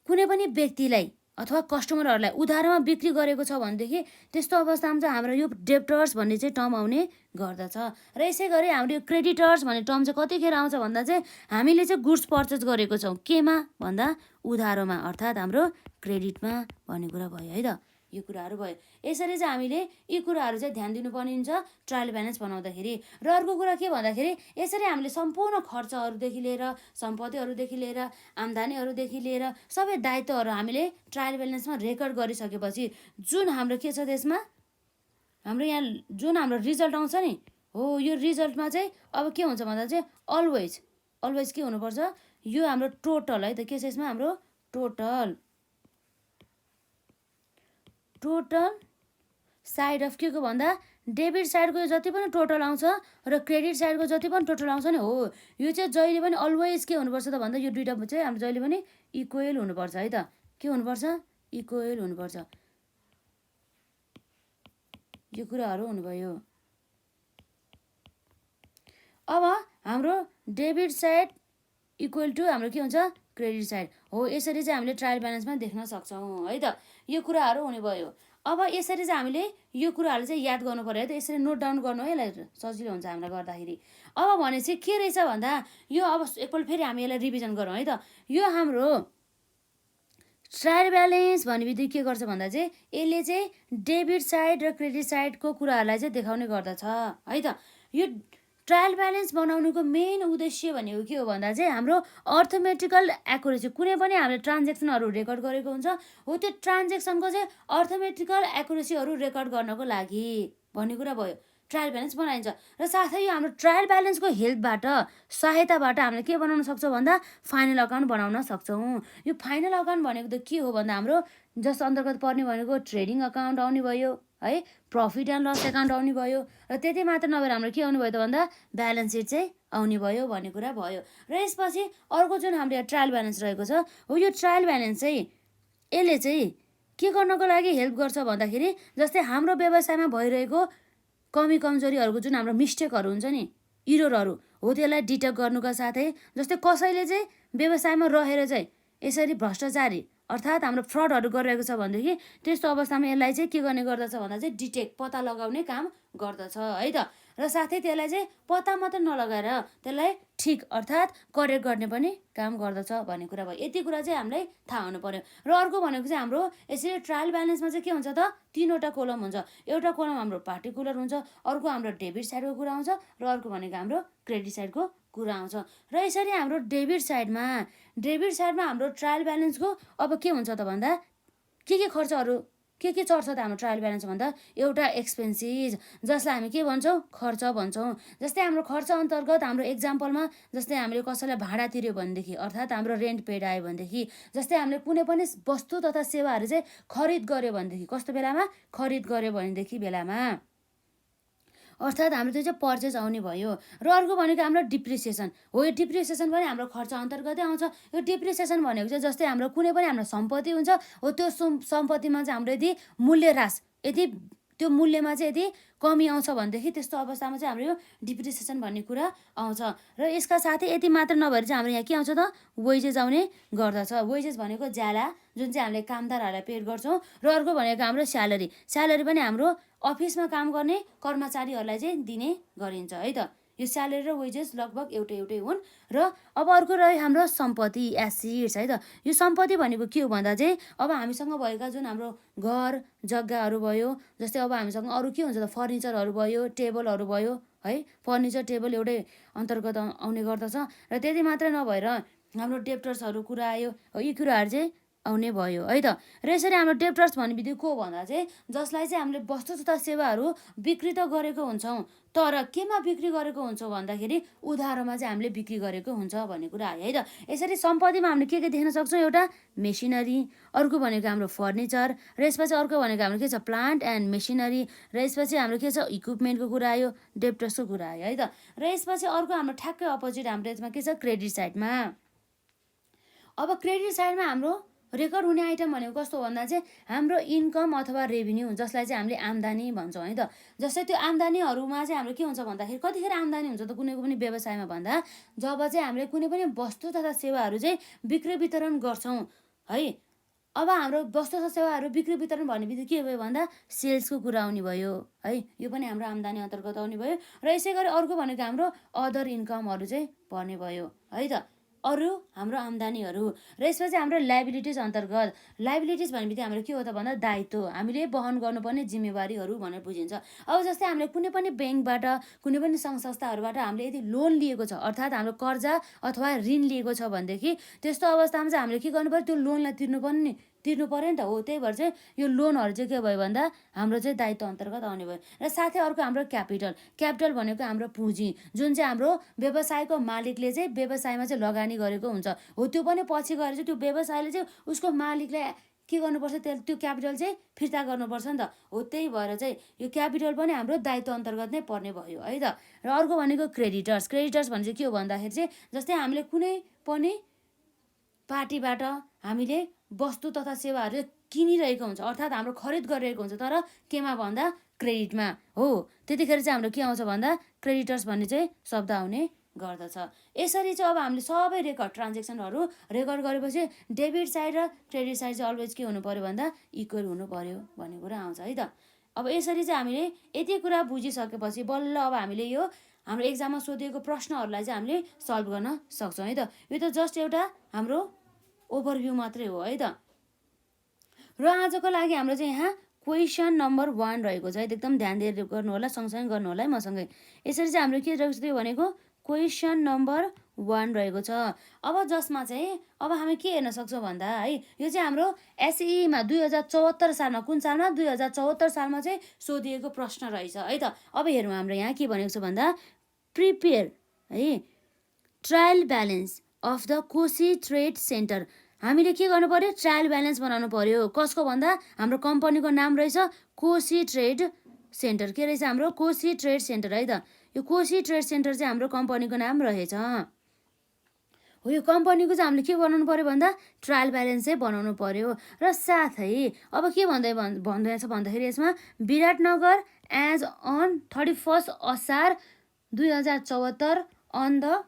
कुनै पनि व्यक्तिलाई अथवा कस्टमरहरूलाई उधारोमा बिक्री गरेको छ भनेदेखि त्यस्तो अवस्थामा चाहिँ हाम्रो यो डेप्टर्स भन्ने चाहिँ टर्म आउने गर्दछ। र यसै गरी हाम्रो यो क्रेडिटर्स भन्ने टर्म चाहिँ कतिखेर आउँछ भन्दा चाहिँ हामीले चाहिँ गुड्स पर्चेस गरेको छौँ केमा भन्दा उधारोमा अर्थात् हाम्रो क्रेडिटमा भन्ने कुरा भयो है त। यो कुराहरू भयो। यसरी चाहिँ हामीले यी कुराहरू चाहिँ ध्यान दिनुपर्ने हुन्छ ट्रायल ब्यालेन्स बनाउँदाखेरि। र अर्को कुरा के भन्दाखेरि यसरी हामीले सम्पूर्ण खर्चहरूदेखि लिएर सम्पत्तिहरूदेखि लिएर आम्दानीहरूदेखि लिएर सबै दायित्वहरू हामीले ट्रायल ब्यालेन्समा रेकर्ड गरिसकेपछि जुन हाम्रो के छ त्यसमा हाम्रो यहाँ जुन हाम्रो रिजल्ट आउँछ नि हो यो रिजल्टमा चाहिँ अब के हुन्छ भन्दा चाहिँ अलवेज के हुनुपर्छ यो हाम्रो टोटल है त के छ यसमा हाम्रो टोटल साइड अफ के को भन्दा डेबिट साइडको जति पनि टोटल आउँछ र क्रेडिट साइडको जति पनि टोटल आउँछ नि हो यो चाहिँ जहिले पनि अलवेज के हुनुपर्छ त भन्दा यो दुईटा चाहिँ हाम्रो जहिले पनि इक्वल हुनुपर्छ है त के हुनुपर्छ इक्वल हुनुपर्छ यो कुराहरू हुनुभयो। अब हाम्रो डेबिट साइड इक्वल टु हाम्रो के हुन्छ क्रेडिट साइड हो यसरी चाहिँ हामीले ट्रायल ब्यालेन्समा देख्न सक्छौँ है त यो कुराहरू हुने भयो। अब यसरी चाहिँ हामीले यो कुराहरू चाहिँ याद गर्नु पर्यो है त यसरी नोट डाउन गर्नु है यसलाई सजिलो हुन्छ हामीलाई गर्दाखेरि। अब भनेपछि के रहेछ भन्दा यो अब एकपल्ट फेरि हामी यसलाई रिभिजन गरौँ है त यो हाम्रो ट्रायल ब्यालेन्स भन्ने बित्तिकै के गर्छ भन्दा चाहिँ यसले चाहिँ डेबिट साइड र क्रेडिट साइडको कुराहरूलाई चाहिँ देखाउने गर्दछ है त। यो ट्रायल ब्यालेन्स बनाउनुको मेन उद्देश्य भनेको के हो भन्दा चाहिँ हाम्रो अर्थमेटिकल एकुरेसी कुनै पनि हामीले ट्रान्जेक्सनहरू रेकर्ड गरेको हुन्छ हो त्यो ट्रान्जेक्सनको चाहिँ अर्थमेटिकल एकुरेसीहरू रेकर्ड गर्नको लागि भन्ने कुरा भयो ट्रायल ब्यालेन्स बनाइन्छ। र साथै यो हाम्रो ट्रायल ब्यालेन्सको हेल्पबाट सहायताबाट हामीले के बनाउन सक्छौँ भन्दा फाइनल अकाउन्ट बनाउन सक्छौँ। यो फाइनल अकाउन्ट भनेको त के हो भन्दा हाम्रो जस अन्तर्गत पर्ने भनेको ट्रेडिङ अकाउन्ट आउने भयो है प्रफिट एन्ड लस एकाउन्ट आउने भयो र त्यति मात्र नभएर हाम्रो के आउने भयो त भन्दा ब्यालेन्स सिट चाहिँ आउने भयो भन्ने कुरा भयो। र यसपछि अर्को जुन हाम्रो यहाँ ट्रायल ब्यालेन्स रहेको छ हो यो ट्रायल ब्यालेन्स चाहिँ यसले चाहिँ के गर्नको लागि हेल्प गर्छ भन्दाखेरि जस्तै हाम्रो व्यवसायमा भइरहेको कमी कमजोरीहरूको जुन हाम्रो मिस्टेकहरू हुन्छ नि इररहरू हो त्यसलाई डिटेक्ट गर्नुका साथै जस्तै कसैले चाहिँ व्यवसायमा रहेर चाहिँ यसरी भ्रष्टाचारी अर्थात् हाम्रो फ्रडहरू गरिरहेको छ भनेदेखि त्यस्तो अवस्थामा यसलाई चाहिँ के गर्ने गर्दछ भन्दा चाहिँ डिटेक्ट पत्ता लगाउने काम गर्दछ है त। र साथै त्यसलाई चाहिँ पत्ता मात्र नलगाएर त्यसलाई ठिक अर्थात् करेक्ट गर्ने पनि काम गर्दछ भन्ने कुरा भयो। यति कुरा चाहिँ हामीलाई थाहा हुनु पर्यो। र अर्को भनेको चाहिँ हाम्रो यसरी ट्रायल ब्यालेन्समा चाहिँ के हुन्छ त तीनवटा कोलम हुन्छ। एउटा कोलम हाम्रो पार्टिकुलर हुन्छ अर्को हाम्रो डेबिट साइडको कुरा आउँछ र अर्को भनेको हाम्रो क्रेडिट साइडको कुरा आउँछ। र यसरी हाम्रो डेबिट साइडमा हाम्रो ट्रायल ब्यालेन्सको अब के हुन्छ त भन्दा के खर्चहरू के चढ्छ त हाम्रो ट्रायल ब्यालेन्स भन्दा एउटा एक्सपेन्सिज जसलाई हामी के भन्छौँ खर्च भन्छौँ। जस्तै हाम्रो खर्च अन्तर्गत हाम्रो एक्जाम्पलमा जस्तै हामीले कसैलाई भाडा तिर्यो भनेदेखि अर्थात् हाम्रो रेन्ट पेड आयो भनेदेखि जस्तै हामीले कुनै पनि वस्तु तथा सेवाहरू चाहिँ खरिद गऱ्यो भनेदेखि कस्तो बेलामा खरिद गऱ्यो भनेदेखि बेलामा अर्थात् हाम्रो त्यो चाहिँ पर्चेज आउने भयो। र अर्को भनेको हाम्रो डिप्रिसिएसन हो यो डिप्रिसिएसन पनि हाम्रो खर्च अन्तर्गतै आउँछ। यो डिप्रिसिएसन भनेको चाहिँ जस्तै हाम्रो कुनै पनि हाम्रो सम्पत्ति हुन्छ हो त्यो सम्पत्तिमा चाहिँ हाम्रो यदि मूल्य ह्रास यदि त्यो मूल्यमा चाहिँ यदि कमी आउँछ भनेदेखि त्यस्तो अवस्थामा चाहिँ हाम्रो यो डिप्रिसिएसन भन्ने कुरा आउँछ। र यसका साथै यति मात्र नभएर चाहिँ हाम्रो यहाँ के आउँछ त वेजेस आउने गर्दछ। वेजेस भनेको ज्याला जुन चाहिँ हामीले कामदारहरूलाई पेड गर्छौँ र अर्को भनेको हाम्रो स्यालेरी पनि हाम्रो अफिसमा काम गर्ने कर्मचारीहरूलाई चाहिँ दिने गरिन्छ है त। यो स्यालेरी र वेजेस लगभग एउटै हुन्। र अब अर्को रह्यो हाम्रो सम्पत्ति एसेट्स है त। यो सम्पत्ति भनेको के हो भन्दा चाहिँ अब हामीसँग भएका जुन हाम्रो घर जग्गाहरू भयो जस्तै अब हामीसँग अरू के हुन्छ त फर्निचरहरू भयो टेबलहरू भयो है फर्निचर टेबल एउटै अन्तर्गत आउने गर्दछ। र त्यति मात्र नभएर हाम्रो डेप्टर्सहरू कुरा आयो यी कुराहरू चाहिँ आउने भयो है त। र यसरी हाम्रो डेप्टर्स भन्ने बित्तिकै को भन्दा चाहिँ जसलाई चाहिँ हामीले वस्तु तथा सेवाहरू बिक्री त गरेको हुन्छौँ तर केमा बिक्री गरेको हुन्छौँ भन्दाखेरि उधारोमा चाहिँ हामीले बिक्री गरेको हुन्छ भन्ने कुरा आयो है त। यसरी सम्पत्तिमा हामीले के देख्न सक्छौँ एउटा मेसिनरी अर्को भनेको हाम्रो फर्निचर र यसपछि अर्को भनेको हाम्रो के छ प्लान्ट एन्ड मेसिनरी र यसपछि हाम्रो के छ इक्विपमेन्टको कुरा आयो डेप्टर्सको कुरा आयो है त। र यसपछि अर्को हाम्रो ठ्याक्कै अपोजिट हाम्रो यसमा के छ क्रेडिट साइडमा। अब क्रेडिट साइडमा हाम्रो रेकर्ड हुने आइटम भनेको कस्तो भन्दा चाहिँ हाम्रो इन्कम अथवा रेभिन्यू जसलाई चाहिँ हामीले आम्दानी भन्छौँ है त। जस्तै त्यो आम्दानीहरूमा चाहिँ हाम्रो के हुन्छ भन्दाखेरि कतिखेर आम्दानी हुन्छ त कुनै पनि व्यवसायमा भन्दा जब चाहिँ हामीले कुनै पनि वस्तु तथा सेवाहरू चाहिँ बिक्री वितरण गर्छौँ है। अब हाम्रो वस्तु तथा सेवाहरू बिक्री वितरण भन्ने बित्तिकै के भयो भन्दा सेल्सको कुरा आउने भयो है यो पनि हाम्रो आम्दानी अन्तर्गत आउने भयो। र यसै गरी अर्को भनेको हाम्रो अदर इन्कमहरू चाहिँ पर्ने भयो है त। अरू हाम्रो आम्दानीहरू। र यसपछि हाम्रो लाइबिलिटिज अन्तर्गत लाइबिलिटिज भनेपछि हाम्रो के हो त भन्दा दायित्व, हामीले वहन गर्नुपर्ने जिम्मेवारीहरू भनेर बुझिन्छ। अब जस्तै हामीले कुनै पनि ब्याङ्कबाट कुनै पनि सङ्घ संस्थाहरूबाट हामीले यदि लोन लिएको छ अर्थात् हाम्रो कर्जा अथवा ऋण लिएको छ भनेदेखि त्यस्तो अवस्थामा चाहिँ हामीले के गर्नु पर्यो, त्यो लोनलाई तिर्नु पर्यो नि त हो। त्यही भएर चाहिँ यो लोनहरू चाहिँ के भयो भन्दा हाम्रो चाहिँ दायित्व अन्तर्गत आउने भयो। र साथै अर्को हाम्रो क्यापिटल भनेको हाम्रो पुँजी, जुन चाहिँ हाम्रो व्यवसायको मालिकले चाहिँ व्यवसायमा चाहिँ लगानी गरेको हुन्छ हो। त्यो पनि पछि गएर चाहिँ त्यो व्यवसायले चाहिँ उसको मालिकलाई के गर्नुपर्छ, त्यो क्यापिटल चाहिँ फिर्ता गर्नुपर्छ नि त हो। त्यही भएर चाहिँ यो क्यापिटल पनि हाम्रो दायित्व अन्तर्गत नै पर्ने भयो है त। र अर्को भनेको क्रेडिटर्स भने चाहिँ के हो भन्दाखेरि चाहिँ जस्तै हामीले कुनै पनि पार्टीबाट हामीले वस्तु तथा सेवाहरू किनिरहेको हुन्छ अर्थात् हाम्रो खरिद गरिरहेको हुन्छ, तर केमा भन्दा क्रेडिटमा हो। त्यतिखेर चाहिँ हाम्रो के आउँछ भन्दा क्रेडिटर्स भन्ने चाहिँ शब्द आउने गर्दछ। यसरी चाहिँ अब हामीले सबै ट्रान्जेक्सनहरू रेकर्ड गरेपछि डेबिट साइड र क्रेडिट साइड चाहिँ अलवेज के हुनु पर्यो भन्दा इक्वल हुनु पर्यो भन्ने कुरा आउँछ है त। अब यसरी चाहिँ हामीले यति कुरा बुझिसकेपछि बल्ल अब हामीले यो हाम्रो एक्जाममा सोधिएको प्रश्नहरूलाई चाहिँ हामीले सल्भ गर्न सक्छौँ है त। यो त जस्ट एउटा हाम्रो ओभरभ्यू मात्रै हो है त। र आजको लागि हाम्रो चाहिँ यहाँ क्वेसन नम्बर 1 रहेको छ है, एकदम ध्यान दिएर गर्नु होला, सँगसँगै गर्नु होला है मसँगै। यसरी चाहिँ हाम्रो के रहेको छ त्यो भनेको क्वेसन नम्बर 1 रहेको छ। अब जसमा चाहिँ अब हामी के हेर्न सक्छौँ भन्दा है, यो चाहिँ हाम्रो एसईमा 2074 सालमा, कुन सालमा 2074 सालमा चाहिँ सोधिएको प्रश्न रहेछ है त। अब हेरौँ हाम्रो यहाँ के भनेको छ भन्दा प्रिपेयर है trial balance of the Koshi trade centre. हामीले के गर्नु पर्यो, ट्रायल ब्यालेन्स बनाउनु पर्यो। कसको भन्दा हाम्रो कम्पनीको नाम रहेछ कोशी ट्रेड सेन्टर। के रहेछ हाम्रो कोशी ट्रेड सेन्टर है त। यो कोशी ट्रेड सेन्टर चाहिँ हाम्रो कम्पनीको नाम रहेछ हो। यो कम्पनीको चाहिँ हामीले के बनाउनु पर्यो भन्दा ट्रायल ब्यालेन्स चाहिँ बनाउनु पर्यो। र साथै अब के भन्दैछ भन्दाखेरि यसमा विराटनगर एज अन 31 असार 2074 on the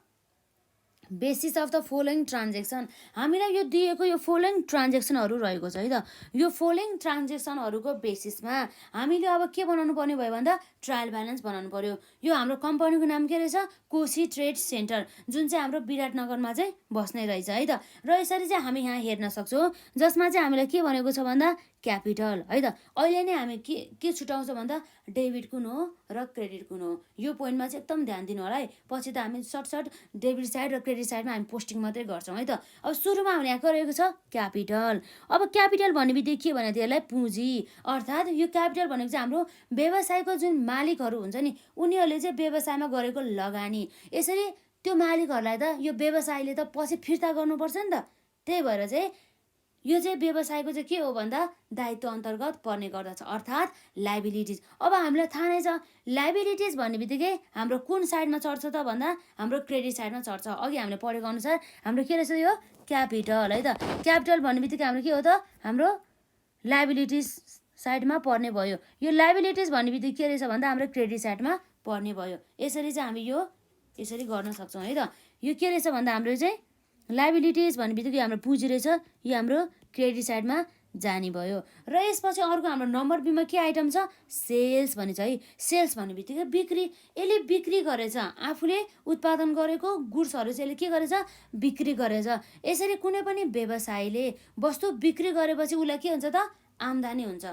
basis of the following transaction. हामीलाई यो दिएको यो फलोइङ ट्रान्जेक्सनहरू रहेको छ है त। यो फलोइङ ट्रान्जेक्सनहरूको बेसिसमा हामीले अब के बनाउनु पर्ने भयो भन्दा ट्रायल ब्यालेन्स बनाउनु पर्यो। यो हाम्रो कम्पनीको नाम के रहेछ कोशी ट्रेड सेन्टर, जुन चाहिँ हाम्रो विराटनगरमा चाहिँ बस्ने रहेछ है त। र यसरी चाहिँ हामी यहाँ हेर्न सक्छौँ, जसमा चाहिँ हामीलाई के भनेको छ भन्दा क्यापिटल है त। अहिले नै हामी के छुट्याउँछ भन्दा डेबिट कुन हो र क्रेडिट कुन हो। यो पोइन्टमा चाहिँ एकदम ध्यान दिनु होला है। पछि त हामी सर्ट डेबिट साइड र क्रेडिट साइडमा हामी पोस्टिङ मात्रै गर्छौँ है त। अब सुरुमा हाम्रो यहाँ रहेको छ क्यापिटल। अब क्यापिटल भन्ने बित्तिकै के भने त्यसलाई पुँजी, अर्थात् यो क्यापिटल भनेको चाहिँ हाम्रो व्यवसायको जुन मालिकहरू हुन्छ नि उनीहरूले चाहिँ व्यवसायमा गरेको लगानी। यसरी त्यो मालिकहरूलाई त यो व्यवसायले त पछि फिर्ता गर्नुपर्छ नि त। त्यही भएर चाहिँ यो चाहिँ व्यवसायको चाहिँ के हो भन्दा दायित्व अन्तर्गत पर्ने गर्दछ अर्थात् लाइबिलिटिज। अब हामीलाई थाहा नै छ लाइबिलिटिज भन्ने बित्तिकै हाम्रो कुन साइडमा चढ्छ त भन्दा हाम्रो क्रेडिट साइडमा चढ्छ। अघि हामीले पढेको अनुसार हाम्रो के रहेछ यो क्यापिटल है त। क्यापिटल भन्ने बित्तिकै हाम्रो के हो त हाम्रो लाइबिलिटिज साइडमा पर्ने भयो। यो लाइबिलिटिज भन्ने बित्तिकै के रहेछ भन्दा हाम्रो क्रेडिट साइडमा पर्ने भयो। यसरी चाहिँ हामी यो यसरी गर्न सक्छौँ है त। यो के रहेछ भन्दा हाम्रो चाहिँ लाइबिलिटिज भन्ने बित्तिकै हाम्रो पुँजी रहेछ, यो हाम्रो क्रेडिट साइडमा जाने भयो। र यसपछि अर्को हाम्रो नम्बर बीमा के आइटम छ सेल्स भन्ने छ है। सेल्स भन्ने बित्तिकै बिक्री। यसले बिक्री गरेछ, आफूले उत्पादन गरेको गुड्सहरू चाहिँ यसले के गरेछ बिक्री गरेछ। यसरी कुनै पनि व्यवसायले वस्तु बिक्री गरेपछि उसलाई के हुन्छ त आम्दानी हुन्छ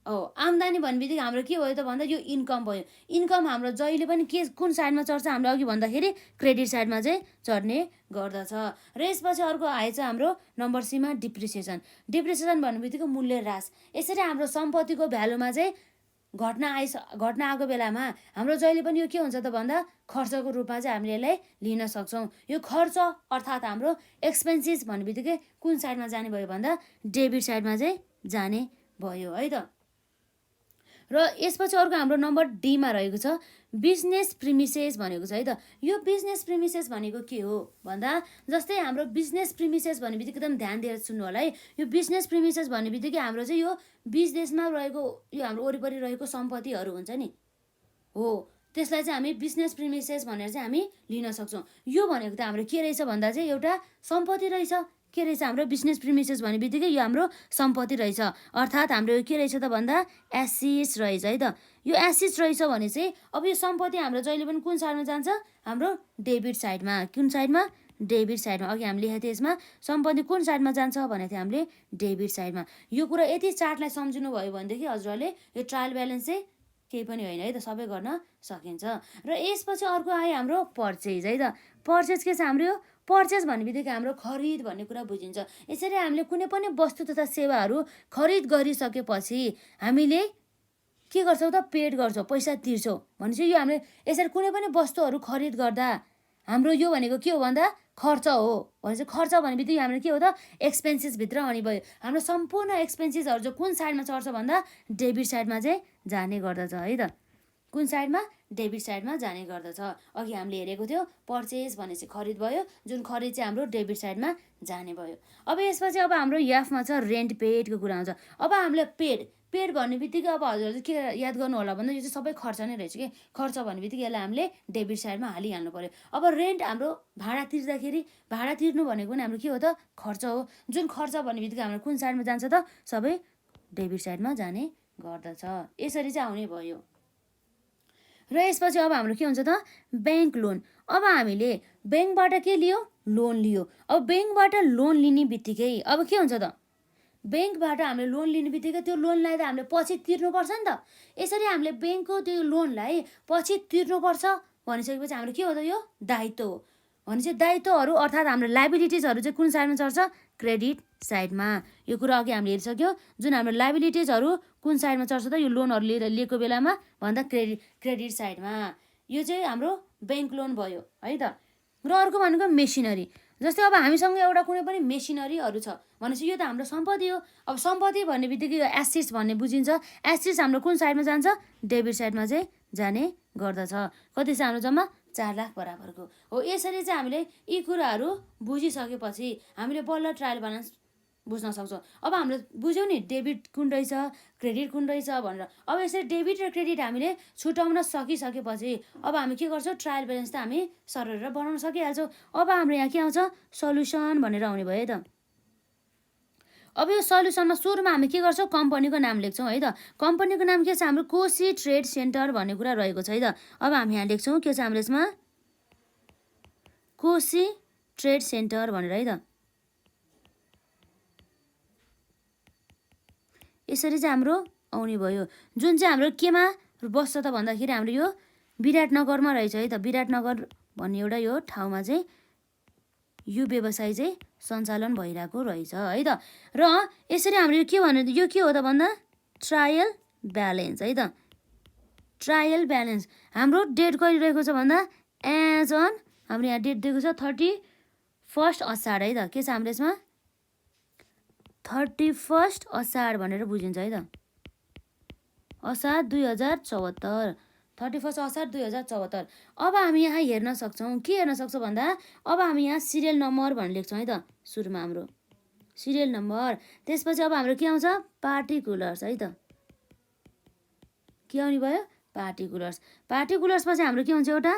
हो। आम्दानी भन्ने बित्तिकै हाम्रो के भयो त भन्दा यो इन्कम भयो। इन्कम हाम्रो जहिले पनि के कुन साइडमा चढ्छ हामीले अघि भन्दाखेरि क्रेडिट साइडमा चाहिँ चढ्ने गर्दछ। र यसपछि अर्को आएछ हाम्रो नम्बर सीमा डिप्रिसिएसन। डिप्रिसिएसन भन्ने बित्तिकै मूल्य ह्रास। यसरी हाम्रो सम्पत्तिको भ्यालुमा चाहिँ घटना आएको बेलामा हाम्रो जहिले पनि यो के हुन्छ त भन्दा खर्चको रूपमा चाहिँ हामीले यसलाई लिन सक्छौँ। यो खर्च अर्थात् हाम्रो एक्सपेन्सिस भन्ने बित्तिकै कुन साइडमा जाने भयो भन्दा डेबिट साइडमा चाहिँ जाने भयो है त। र यसपछि अर्को हाम्रो नम्बर डीमा रहेको छ बिजनेस प्रिमिसेस भनेको छ है त। यो बिजनेस प्रिमिसेस भनेको के हो भन्दा जस्तै हाम्रो बिजनेस प्रिमिसेस भन्ने बित्तिकै एकदम ध्यान दिएर सुन्नु होला है। यो बिजनेस प्रिमिसेस भन्ने बित्तिकै हाम्रो चाहिँ यो बिजनेसमा रहेको यो हाम्रो वरिपरि रहेको सम्पत्तिहरू हुन्छ नि हो, त्यसलाई चाहिँ हामी बिजनेस प्रिमिसेस भनेर चाहिँ हामी लिन सक्छौँ। यो भनेको त हाम्रो के रहेछ भन्दा चाहिँ एउटा सम्पत्ति रहेछ। के रहेछ हाम्रो बिजनेस प्रिमिसेस भन्ने बित्तिकै यो हाम्रो सम्पत्ति रहेछ अर्थात् हाम्रो के रहेछ त भन्दा एसिड्स रहेछ है त। यो एसिड्स रहेछ भने चाहिँ अब यो सम्पत्ति हाम्रो जहिले पनि कुन साइडमा जान्छ हाम्रो डेबिट साइडमा। कुन साइडमा डेबिट साइडमा। अघि हामीले लेखेको थियौँ यसमा सम्पत्ति कुन साइडमा जान्छ भनेको थियो हामीले डेबिट साइडमा। यो कुरा यति चार्टलाई सम्झिनु भयो भनेदेखि हजुरहरूले यो ट्रायल ब्यालेन्स चाहिँ केही पनि होइन है त, सबै गर्न सकिन्छ। र यसपछि अर्को आयो हाम्रो पर्चेज है त। पर्चेज के छ हाम्रो? यो पर्चेज भन्ने बित्तिकै हाम्रो खरिद भन्ने कुरा बुझिन्छ। यसरी हामीले कुनै पनि वस्तु तथा सेवाहरू खरिद गरिसकेपछि हामीले के गर्छौँ त? पेड गर्छौँ, पैसा तिर्छौँ। भनेपछि यो हामीले यसरी कुनै पनि वस्तुहरू खरिद गर्दा हाम्रो यो भनेको के हो भन्दा खर्च हो। भनेपछि खर्च भन्ने बित्तिकै हाम्रो के हो त? एक्सपेन्सेसभित्र आउने भयो। हाम्रो सम्पूर्ण एक्सपेन्सेसहरू चाहिँ कुन साइडमा चढ्छ भन्दा डेबिट साइडमा चाहिँ जाने गर्दछ है त। कुन साइडमा? डेबिट साइडमा जाने गर्दछ। अघि हामीले हेरेको थियो पर्चेज भनेपछि खरिद भयो, जुन खरिद चाहिँ हाम्रो डेबिट साइडमा जाने भयो। अब यसपछि अब हाम्रो एफमा छ रेन्ट पेडको कुरा आउँछ। अब हामीले पेड भन्ने बित्तिकै अब हजुरहरूले के याद गर्नु होला भन्दा यो चाहिँ सबै खर्च नै रहेछ कि। खर्च भन्ने बित्तिकै यसलाई हामीले डेबिट साइडमा हालिहाल्नु पर्यो। अब रेन्ट हाम्रो भाडा तिर्दाखेरि भाडा तिर्नु भनेको पनि हाम्रो के हो त? खर्च हो। जुन खर्च भन्ने बित्तिकै हाम्रो कुन साइडमा जान्छ त? सबै डेबिट साइडमा जाने गर्दछ। यसरी चाहिँ आउने भयो। र यसपछि अब हाम्रो के हुन्छ त? Bank loan. अब हामीले ब्याङ्कबाट के लियो? लोन लियो। अब ब्याङ्कबाट लोन लिने बित्तिकै अब के हुन्छ त? ब्याङ्कबाट हामीले लोन लिने बित्तिकै त्यो लोनलाई त हामीले पछि तिर्नुपर्छ नि त। यसरी हामीले ब्याङ्कको त्यो लोनलाई पछि तिर्नुपर्छ भनिसकेपछि हाम्रो के हो त? यो दायित्व हो। भनेपछि दायित्वहरू अर्थात् हाम्रो लाइबिलिटिजहरू चाहिँ कुन साइडमा चढ्छ? क्रेडिट साइडमा। यो कुरा अघि हामीले हेरिसक्यो। जुन हाम्रो लाइबिलिटिजहरू कुन साइडमा चढ्छ त? यो लोनहरू लिएको बेलामा भन्दा क्रेडिट साइडमा। यो चाहिँ हाम्रो ब्याङ्क लोन भयो है त। र अर्को भनेको मेसिनरी। जस्तै अब हामीसँग एउटा कुनै पनि मेसिनरीहरू छ भनेपछि यो त हाम्रो सम्पत्ति हो। अब सम्पत्ति भन्ने बित्तिकै यो एसेट्स भन्ने बुझिन्छ। एसेट्स हाम्रो कुन साइडमा जान्छ? डेबिट साइडमा चाहिँ जाने गर्दछ। कति छ हाम्रो जम्मा? 4 लाख बराबरको हो। यसरी चाहिँ हामीले यी कुराहरू बुझिसकेपछि हामीले बल्ल ट्रायल ब्यालेन्स बुझ्न सक्छौँ। अब हामीले बुझ्यौँ नि डेबिट कुन रहेछ, क्रेडिट कुन रहेछ भनेर। अब यसरी डेबिट र क्रेडिट हामीले छुट्याउन सकिसकेपछि अब हामी के गर्छौँ? ट्रायल ब्यालेन्स त हामी सरर बनाउन सकिहाल्छौँ। अब हाम्रो यहाँ के आउँछ? सल्युसन भनेर आउने भयो है त। अब यो सल्युसनमा सुरुमा हामी के गर्छौँ? कम्पनीको नाम लेख्छौँ है त। कम्पनीको नाम के छ? हाम्रो कोशी ट्रेड सेन्टर भन्ने कुरा रहेको छ है त। अब हामी यहाँ लेख्छौँ के छ हाम्रो यसमा? कोशी ट्रेड सेन्टर भनेर है त। यसरी चाहिँ हाम्रो आउने भयो। जुन चाहिँ हाम्रो केमा बस्छ त भन्दाखेरि हाम्रो यो विराटनगरमा रहेछ है त। विराटनगर भन्ने एउटा यो ठाउँमा चाहिँ यो व्यवसाय चाहिँ सञ्चालन भइरहेको रहेछ है त। र यसरी हाम्रो यो के भन्नु? यो के हो त भन्दा ट्रायल ब्यालेन्स है त। ट्रायल ब्यालेन्स हाम्रो डेट कहिले रहेको छ भन्दा एज अन हाम्रो यहाँ डेट दिएको छ 31 असार है त। के छ हाम्रो यसमा? 31 असार भनेर बुझिन्छ है त। असार 2074। 31 असार 2074। अब हामी यहाँ हेर्न सक्छौँ के हेर्न सक्छौँ भन्दा अब हामी यहाँ सिरियल नम्बर भनेर लेख्छौँ है त। सुरुमा हाम्रो सिरियल नम्बर। त्यसपछि अब हाम्रो के आउँछ? पार्टिकुलर्स है त। के आउने भयो? पार्टिकुलर्स। पार्टिकुलर्सपछि हाम्रो के हुन्छ? एउटा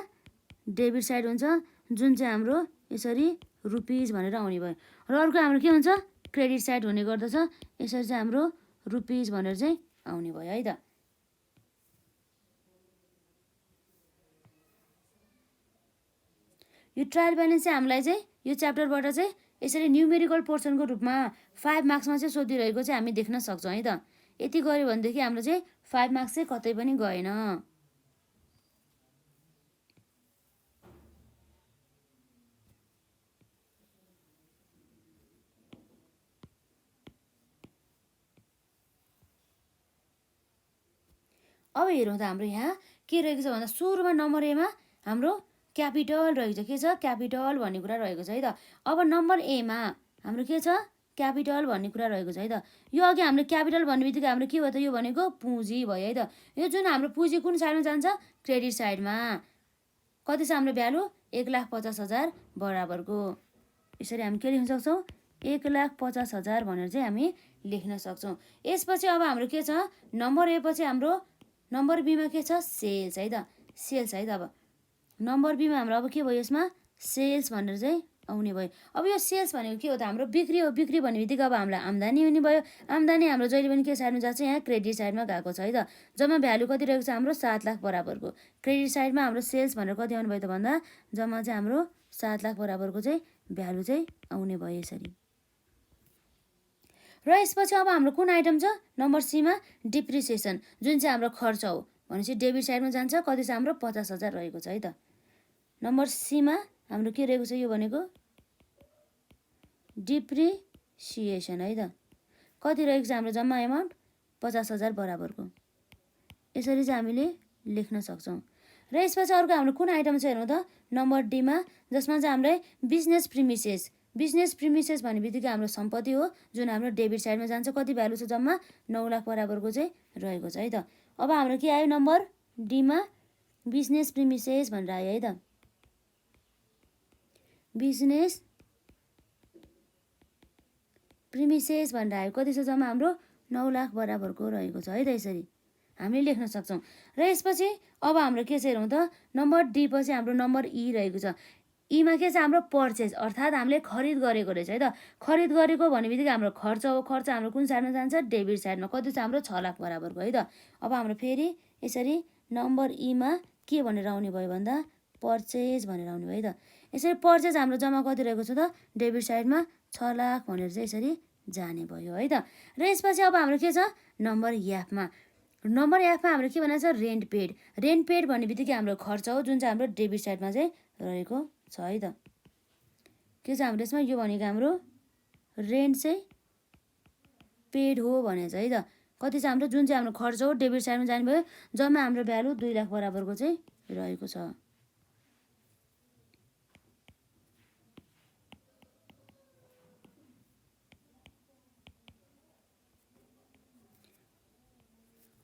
डेबिट साइड हुन्छ जुन चाहिँ हाम्रो यसरी रुपिज भनेर आउने भयो। र अर्को हाम्रो के हुन्छ? क्रेडिट साइड हुने गर्दछ। यसरी चाहिँ हाम्रो रुपिज भनेर चाहिँ आउने भयो है त। यो ट्रायल ब्यालेन्स चाहिँ हामीलाई चाहिँ यो च्याप्टरबाट चाहिँ यसरी न्युमेरिकल पोर्सनको रूपमा 5 मार्क्समा चाहिँ सोधिरहेको चाहिँ हामी देख्न सक्छौँ है त। यति गऱ्यो भनेदेखि हाम्रो चाहिँ 5 मार्क्स चाहिँ कतै पनि गएन। अब हेरौँ त हाम्रो यहाँ के रहेको छ भन्दा सुरुमा नम्बर एमा हाम्रो क्यापिटल रहेको छ। के छ? क्यापिटल भन्ने कुरा रहेको छ है त। अब नम्बर एमा हाम्रो के छ? क्यापिटल भन्ने कुरा रहेको छ है त। यो अघि हामीले क्यापिटल भन्ने बित्तिकै हाम्रो के भयो त? यो भनेको पुँजी भयो है त। यो जुन हाम्रो पुँजी कुन साइडमा जान्छ? क्रेडिट साइडमा। कति छ हाम्रो भ्यालु? 1,50,000 बराबरको। यसरी हामी के लेख्न सक्छौँ? 1,50,000 भनेर चाहिँ हामी लेख्न सक्छौँ। यसपछि अब हाम्रो के छ? नम्बर ए पछि हाम्रो नम्बर बीमा के छ? सेल्स है त। सेल्स है त। अब नम्बर बीमा हाम्रो अब के भयो? यसमा सेल्स भनेर चाहिँ आउने भयो। अब यो सेल्स भनेको के हो त? हाम्रो बिक्री हो। बिक्री भन्ने बित्तिकै अब हामीलाई आम्दानी हुने भयो। आम्दानी हाम्रो जहिले पनि के साइडमा जान्छ? यहाँ क्रेडिट साइडमा गएको छ है त। जम्मा भ्यालु कति रहेको छ हाम्रो? 7 लाख बराबरको। क्रेडिट साइडमा हाम्रो सेल्स भनेर कति आउनु भयो त भन्दा जम्मा चाहिँ हाम्रो 7 लाख बराबरको चाहिँ भ्यालु चाहिँ आउने भयो यसरी। र यसपछि अब हाम्रो कुन आइटम छ नम्बर सीमा डिप्रिसिएसन, जुन चाहिँ हाम्रो खर्च हो भनेपछि डेबिट साइडमा जान्छ। कति छ हाम्रो 50,000 रहेको छ है त। नम्बर सीमा हाम्रो के रहेको छ यो भनेको डिप्रिसिएसन है त। कति रहेको छ हाम्रो जम्मा एमाउन्ट 50,000 बराबरको। यसरी चाहिँ हामीले लेख्न सक्छौँ। र यसपछि अर्को हाम्रो कुन आइटम छ हेर्नु त नम्बर डीमा, जसमा चाहिँ हामीलाई बिजनेस प्रिमिसेस। बिजनेस प्रिमिसेस भन्ने बित्तिकै हाम्रो सम्पत्ति हो जुन हाम्रो डेबिट साइडमा जान्छ। कति भ्यालु छ जम्मा 9 लाख बराबरको चाहिँ रहेको छ है त। अब हाम्रो के आयो नम्बर डीमा बिजनेस प्रिमिसेस भनेर आयो है त। बिजनेस प्रिमिसेस भनेर आयो। कति छ जम्मा हाम्रो 9 लाख बराबरको रहेको छ है त। यसरी हामीले लेख्न सक्छौँ। र यसपछि अब हाम्रो के छ हेरौँ त नम्बर डी पछि हाम्रो नम्बर ई रहेको छ। ईमा के छ हाम्रो पर्चेज, अर्थात् हामीले खरिद गरेको रहेछ है त। खरिद गरेको भन्ने बित्तिकै हाम्रो खर्च हो। खर्च हाम्रो कुन साइडमा जान्छ डेबिट साइडमा। कति छ हाम्रो 6 लाख बराबरको है त। अब हाम्रो फेरि यसरी नम्बर ईमा के भनेर आउने भयो भन्दा पर्चेज भनेर आउने भयो है त। यसरी पर्चेज हाम्रो जम्मा कति रहेको छ त डेबिट साइडमा 6 लाख भनेर चाहिँ यसरी जाने भयो है त। र यसपछि अब हाम्रो के छ नम्बर एफमा। नम्बर एफमा हाम्रो के भनेको छ रेन्ट पेड। रेन्ट पेड भन्ने बित्तिकै हाम्रो खर्च हो जुन चाहिँ हाम्रो डेबिट साइडमा चाहिँ रहेको छ है त। के छ हाम्रो यसमा यो भनेको हाम्रो रेन्ट चाहिँ पेड हो भनेको छ है त। कति छ हाम्रो जुन चाहिँ हाम्रो खर्च हो डेबिट साइडमा जाने भयो। जम्मा हाम्रो भ्यालु 2 लाख बराबरको चाहिँ रहेको छ।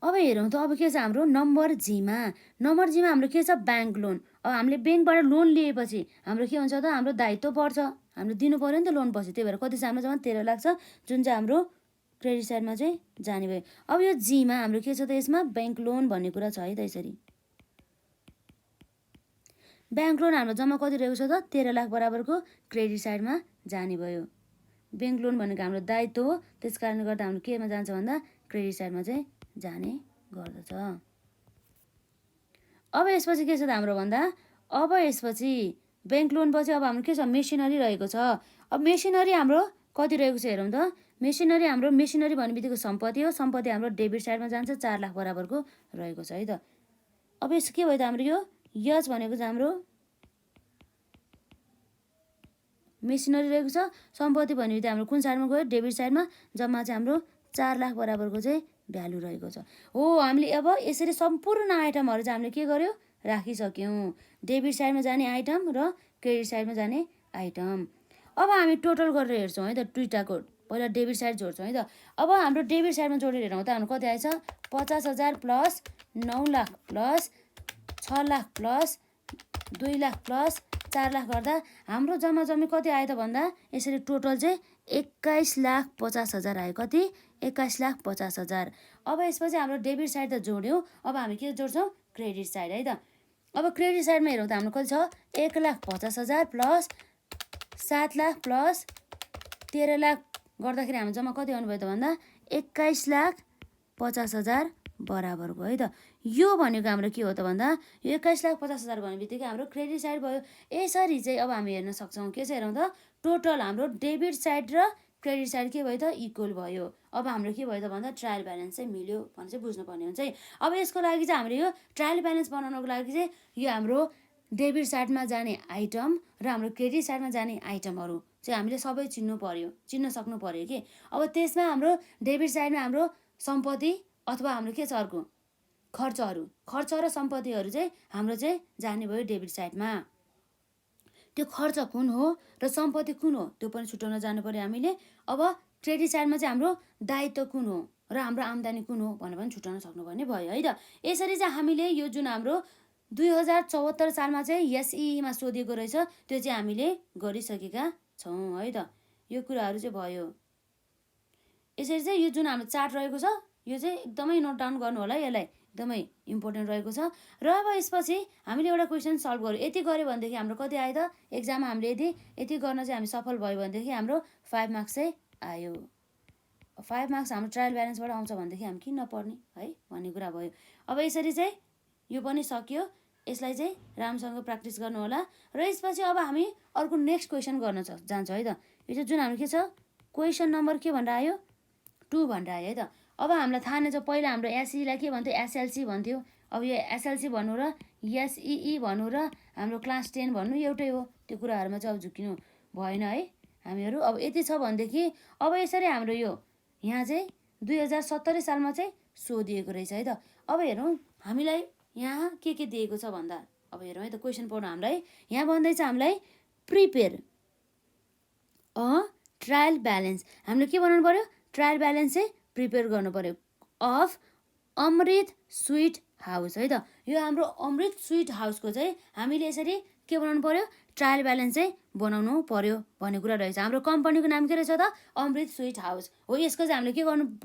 अब हेरौँ त अब के छ हाम्रो नम्बर जीमा। नम्बर जीमा हाम्रो के छ ब्याङ्क लोन। अब हामीले ब्याङ्कबाट लोन लिएपछि हाम्रो के हुन्छ त हाम्रो दायित्व पर्छ, हामीले दिनु पऱ्यो नि त लोन पछि। त्यही भएर कति छ हाम्रो जम्मा 13 लाख छ जुन चाहिँ हाम्रो क्रेडिट साइडमा चाहिँ जाने भयो। अब यो जीमा हाम्रो के छ त यसमा ब्याङ्क लोन भन्ने कुरा छ है त। यसरी ब्याङ्क लोन हाम्रो जम्मा कति रहेको छ त 13 लाख बराबरको क्रेडिट साइडमा जाने भयो। ब्याङ्क लोन भनेको हाम्रो दायित्व हो, त्यस कारणले गर्दा हाम्रो केमा जान्छ भन्दा क्रेडिट साइडमा चाहिँ जाने गर्दछ। अब यसपछि के छ त हाम्रो भन्दा अब यसपछि ब्याङ्क लोन पछि अब हाम्रो के छ मेसिनरी रहेको छ। अब मेसिनरी हाम्रो कति रहेको छ हेरौँ त। मेसिनरी भन्ने बित्तिकै सम्पत्ति हो। सम्पत्ति हाम्रो डेबिट साइडमा जान्छ 4 लाख बराबरको रहेको छ है त। अब यस के भयो त हाम्रो यो यस भनेको चाहिँ हाम्रो मेसिनरी रहेको छ। सम्पत्ति भन्ने बित्तिकै हाम्रो कुन साइडमा गयो डेबिट साइडमा। जम्मा चाहिँ हाम्रो 4 लाख बराबरको चाहिँ भ्यालु रहेको छ हो। हामीले अब यसरी सम्पूर्ण आइटमहरू चाहिँ हामीले के गर्यो राखिसक्यौँ। डेबिट साइडमा जाने आइटम र क्रेडिट साइडमा जाने आइटम। अब हामी टोटल गरेर हेर्छौँ है त दुईटाको। पहिला डेबिट साइड जोड्छौँ है त। अब हाम्रो डेबिट साइडमा जोडेर हेरौँ त हाम्रो कति आएछ 50,000 plus 9 lakh plus 6 lakh plus 2 lakh plus 4 lakh गर्दा हाम्रो जम्मा जम्मी कति आयो त भन्दा यसरी टोटल चाहिँ 21,50,000 आयो। कति 21,50,000। अब यसपछि हाम्रो डेबिट साइड त जोड्यौँ। अब हामी के जोड्छौँ क्रेडिट साइड है त। अब क्रेडिट साइडमा हेरौँ त हाम्रो कति छ 1,50,000 प्लस 7 लाख प्लस 13 लाख गर्दाखेरि हाम्रो जम्मा कति आउनुभयो त भन्दा 21,50,000 बराबरको है त। यो भनेको हाम्रो के हो त भन्दा यो 21,50,000 भन्ने बित्तिकै हाम्रो क्रेडिट साइड भयो। यसरी चाहिँ अब हामी हेर्न सक्छौँ के छ हेरौँ त टोटल हाम्रो डेबिट साइड र क्रेडिट साइड के भयो त इक्वल भयो। अब हाम्रो के भयो त भन्दा ट्रायल ब्यालेन्स चाहिँ मिल्यो भने चाहिँ बुझ्नुपर्ने हुन्छ है। अब यसको लागि चाहिँ हामीले यो ट्रायल ब्यालेन्स बनाउनको लागि चाहिँ यो हाम्रो डेबिट साइडमा जाने आइटम र हाम्रो क्रेडिट साइडमा जाने आइटमहरू चाहिँ हामीले सबै चिन्न सक्नु पर्यो कि। अब त्यसमा हाम्रो डेबिट साइडमा हाम्रो सम्पत्ति अथवा हाम्रो के छ अर्को खर्च र सम्पत्तिहरू चाहिँ हाम्रो चाहिँ जाने भयो डेबिट साइडमा। त्यो खर्च कुन हो र सम्पत्ति कुन हो त्यो पनि छुट्याउन जानु पर्यो हामीले। अब क्रेडिट साइडमा चाहिँ हाम्रो दायित्व कुन हो र हाम्रो आम्दानी कुन हो भनेर पनि छुट्याउन सक्नुपर्ने भयो है त। यसरी चाहिँ हामीले यो जुन हाम्रो 2074 सालमा चाहिँ एसईमा सोधिएको रहेछ त्यो चाहिँ हामीले गरिसकेका छौँ है त। यो कुराहरू चाहिँ भयो। यसरी चाहिँ यो जुन हाम्रो चार्ट रहेको छ यो चाहिँ एकदमै नोट डाउन गर्नु होला यसलाई, एकदमै इम्पोर्टेन्ट रहेको छ। र अब यसपछि हामीले एउटा क्वेसन सल्भ गर्यो। यति गऱ्यो भनेदेखि हाम्रो कति आयो त एक्जाममा हामीले यति गर्न चाहिँ हामी सफल भयो भनेदेखि हाम्रो 5 मार्क्स चाहिँ आयो। 5 मार्क्स हाम्रो ट्रायल ब्यालेन्सबाट आउँछ भनेदेखि हामी किन नपढ्ने है भन्ने कुरा भयो। अब यसरी चाहिँ यो पनि सकियो। यसलाई चाहिँ राम्रोसँग प्र्याक्टिस गर्नु होला। र यसपछि अब हामी अर्को नेक्स्ट क्वेसन गर्न जान्छौँ है त। यो चाहिँ जुन हाम्रो के छ क्वेसन नम्बर के भनेर आयो 2 भनेर आयो है त। अब हामीलाई थाहा नै छ पहिला हाम्रो एसईलाई के भन्थ्यो एसएलसी भन्थ्यो। अब यो एसएलसी भन्नु र एसई भन्नु र हाम्रो क्लास 10 भन्नु एउटै हो। त्यो कुराहरूमा चाहिँ अब झुकिनु भएन है हामीहरू। अब यति छ भनेदेखि अब यसरी हाम्रो यो यहाँ चाहिँ 2070 सालमा चाहिँ सोधिएको रहेछ है त। अब हेरौँ हामीलाई यहाँ के दिएको छ भन्दा अब हेरौँ है त क्वेसन पढ्नु हामीलाई। यहाँ भन्दैछ हामीलाई प्रिपेयर अ ट्रायल ब्यालेन्स। हामीले के बनाउनु पर्यो ट्रायल ब्यालेन्स चाहिँ प्रिपेयर गर्नु पर्यो अफ अमृत स्विट हाउस है त। यो हाम्रो अमृत स्विट हाउसको चाहिँ हामीले यसरी के बनाउनु पर्यो ट्रायल ब्यालेन्स चाहिँ बनाउनु पर्यो भन्ने कुरा रहेछ। हाम्रो कम्पनीको नाम के रहेछ त अमृत स्विट हाउस हो। यसको चाहिँ हामीले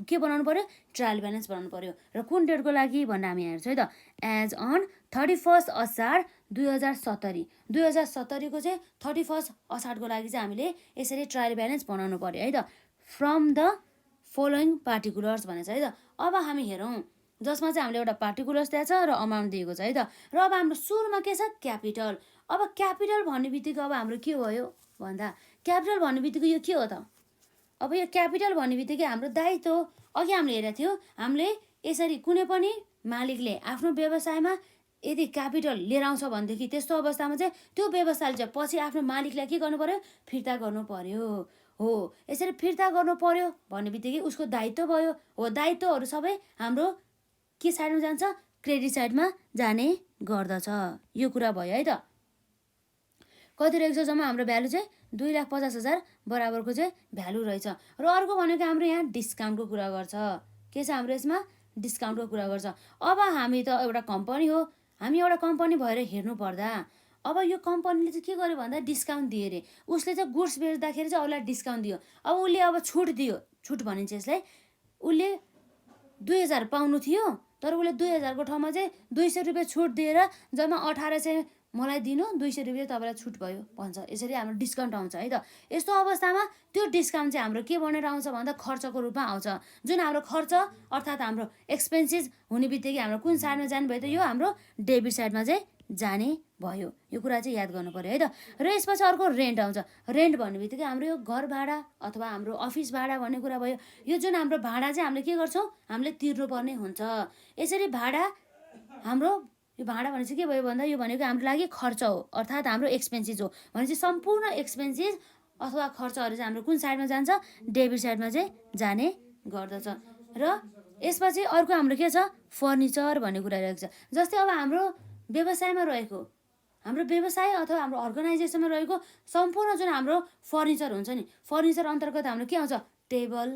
के बनाउनु पर्यो ट्रायल ब्यालेन्स बनाउनु पर्यो। र कुन डेटको लागि भनेर हामी हेर्छौँ है त एज अन 31 असार 2070। 2070को चाहिँ 31 असारको लागि चाहिँ हामीले यसरी ट्रायल ब्यालेन्स बनाउनु पर्यो है त फ्रम द फलोइङ पार्टिकुलर्स भनेको छ है त। अब हामी हेरौँ जसमा चाहिँ हामीले एउटा पार्टिकुलर्स दिएको छ र अमाउन्ट दिएको छ है त। र अब हाम्रो सुरुमा के छ क्यापिटल। अब क्यापिटल भन्ने बित्तिकै अब हाम्रो के भयो भन्दा क्यापिटल भन्ने बित्तिकै यो के हो त अब यो क्यापिटल भन्ने बित्तिकै हाम्रो दायित्व अघि हामीले हेरेको थियो। हामीले यसरी कुनै पनि मालिकले आफ्नो व्यवसायमा यदि क्यापिटल लिएर आउँछ भनेदेखि त्यस्तो अवस्थामा चाहिँ त्यो व्यवसायले चाहिँ पछि आफ्नो मालिकलाई के गर्नु पर्यो फिर्ता गर्नु पर्यो हो। यसरी फिर्ता गर्नु पर्यो भन्ने बित्तिकै उसको दायित्व भयो हो। दायित्वहरू सबै हाम्रो के साइडमा जान्छ क्रेडिट साइडमा जाने गर्दछ। यो कुरा भयो है त। कति रहेको छ जम्मा हाम्रो भ्यालु चाहिँ 2,50,000 बराबरको चाहिँ भ्यालु रहेछ। र अर्को भनेको हाम्रो यहाँ डिस्काउन्टको कुरा गर्छ। के छ हाम्रो यसमा डिस्काउन्टको कुरा गर्छ। अब हामी त एउटा कम्पनी हो। हामी एउटा कम्पनी भएर हेर्नु पर्दा अब यो कम्पनीले चाहिँ के गर्यो भन्दा डिस्काउन्ट दियो अरे। उसले चाहिँ गुड्स बेच्दाखेरि चाहिँ अरूलाई डिस्काउन्ट दियो। अब उसले अब छुट दियो। छुट भनिन्छ यसलाई। उसले 2,000 पाउनु थियो तर उसले 2,000को ठाउँमा चाहिँ 200 रुपियाँ छुट दिएर जम्मा 1800 मलाई दिनु 200 रुपियाँ तपाईँलाई छुट भयो भन्छ। यसरी हाम्रो डिस्काउन्ट आउँछ है त। यस्तो अवस्थामा त्यो डिस्काउन्ट चाहिँ हाम्रो के बनेर आउँछ भन्दा खर्चको रूपमा आउँछ। जुन हाम्रो खर्च अर्थात् हाम्रो एक्सपेन्सेस हुने बित्तिकै हाम्रो कुन साइडमा जाने भयो त यो हाम्रो डेबिट साइडमा चाहिँ जाने भयो। यो कुरा चाहिँ याद गर्नु पर्यो है त। र यसपछि अर्को रेन्ट आउँछ। रेन्ट भन्ने बित्तिकै हाम्रो यो घर भाडा अथवा हाम्रो अफिस भाडा भन्ने कुरा भयो। यो जुन हाम्रो भाडा चाहिँ हामीले के गर्छौँ हामीले तिर्नुपर्ने हुन्छ। यसरी भाडा हाम्रो यो भाडा भने चाहिँ के भयो भन्दा यो भनेको हाम्रो लागि खर्च हो अर्थात् हाम्रो एक्सपेन्सेस हो। भने चाहिँ सम्पूर्ण एक्सपेन्सेस अथवा खर्चहरू चाहिँ हाम्रो कुन साइडमा जान्छ डेबिट साइडमा चाहिँ जाने गर्दछ। र यसपछि अर्को हाम्रो के छ फर्निचर भन्ने कुरा रहेको छ। जस्तै अब हाम्रो व्यवसायमा रहेको हाम्रो व्यवसाय अथवा हाम्रो अर्गनाइजेसनमा रहेको सम्पूर्ण जुन हाम्रो फर्निचर हुन्छ नि फर्निचर अन्तर्गत हाम्रो के आउँछ टेबल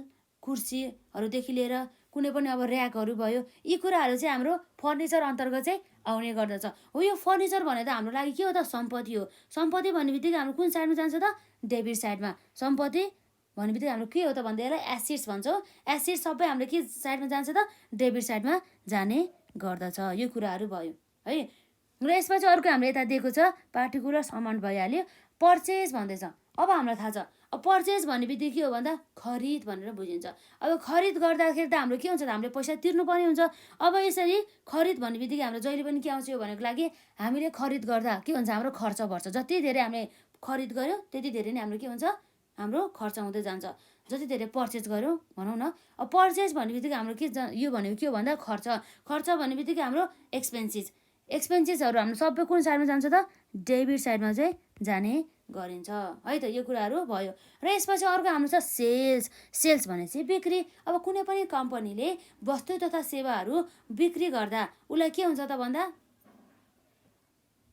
कुर्सीहरूदेखि लिएर कुनै पनि अब ऱ्याकहरू भयो। यी कुराहरू चाहिँ हाम्रो फर्निचर अन्तर्गत चाहिँ आउने गर्दछ हो। यो फर्निचर भने त हाम्रो लागि के हो त सम्पत्ति हो। सम्पत्ति भन्ने बित्तिकै हाम्रो कुन साइडमा जान्छ त डेबिट साइडमा। सम्पत्ति भन्ने बित्तिकै हाम्रो के हो त भन्दा यसलाई एसेट्स भन्छौँ। एसेट्स सबै हाम्रो के साइडमा जान्छ त डेबिट साइडमा जाने गर्दछ। यो कुराहरू भयो है। र यसपछि अर्को हामीले यता दिएको छ पार्टिकुलर अमाउन्ट भइहाल्यो। पर्चेज भन्दैछ। अब हामीलाई थाहा छ अब पर्चेज भन्ने बित्तिकै के हो भन्दा खरिद भनेर बुझिन्छ। अब खरिद गर्दाखेरि त हाम्रो के हुन्छ त हामीले पैसा तिर्नुपर्ने हुन्छ। अब यसरी खरिद भन्ने बित्तिकै हाम्रो जहिले पनि के आउँछ यो भनेको लागि हामीले खरिद गर्दा के हुन्छ हाम्रो खर्च बढ्छ। जति धेरै हामीले खरिद गर्यो त्यति धेरै नै हाम्रो के हुन्छ हाम्रो खर्च हुँदै जान्छ। जति धेरै पर्चेज गर्यो भनौँ न। अब पर्चेज भन्ने बित्तिकै हाम्रो के यो भनेको के हो भन्दा खर्च। खर्च भन्ने बित्तिकै हाम्रो एक्सपेन्सेसहरू हाम्रो सबै कुन साइडमा जान्छ त डेबिट साइडमा चाहिँ जाने गरिन्छ है त। यो कुराहरू भयो। र यसपछि अर्को हाम्रो छ सेल्स भनेपछि बिक्री। अब कुनै पनि कम्पनीले वस्तु तथा सेवाहरू बिक्री गर्दा उसलाई के हुन्छ त भन्दा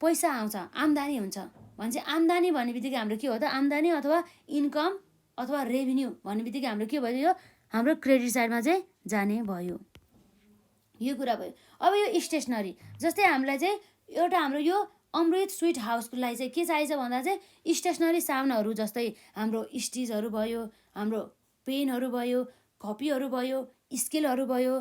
पैसा आउँछ आम्दानी हुन्छ। भन्छ आम्दानी भन्ने बित्तिकै हाम्रो के हो त आम्दानी अथवा इन्कम अथवा रेभिन्यू भन्ने बित्तिकै हाम्रो के भयो यो हाम्रो क्रेडिट साइडमा चाहिँ जाने भयो। यो कुरा भयो। अब यो स्टेसनरी जस्तै हामीलाई चाहिँ एउटा हाम्रो यो अमृत स्विट हाउसको लागि चाहिँ के चाहिन्छ भन्दा चाहिँ स्टेसनरी सामानहरू जस्तै हाम्रो स्टिचहरू भयो हाम्रो पेनहरू भयो कपीहरू भयो स्केलहरू भयो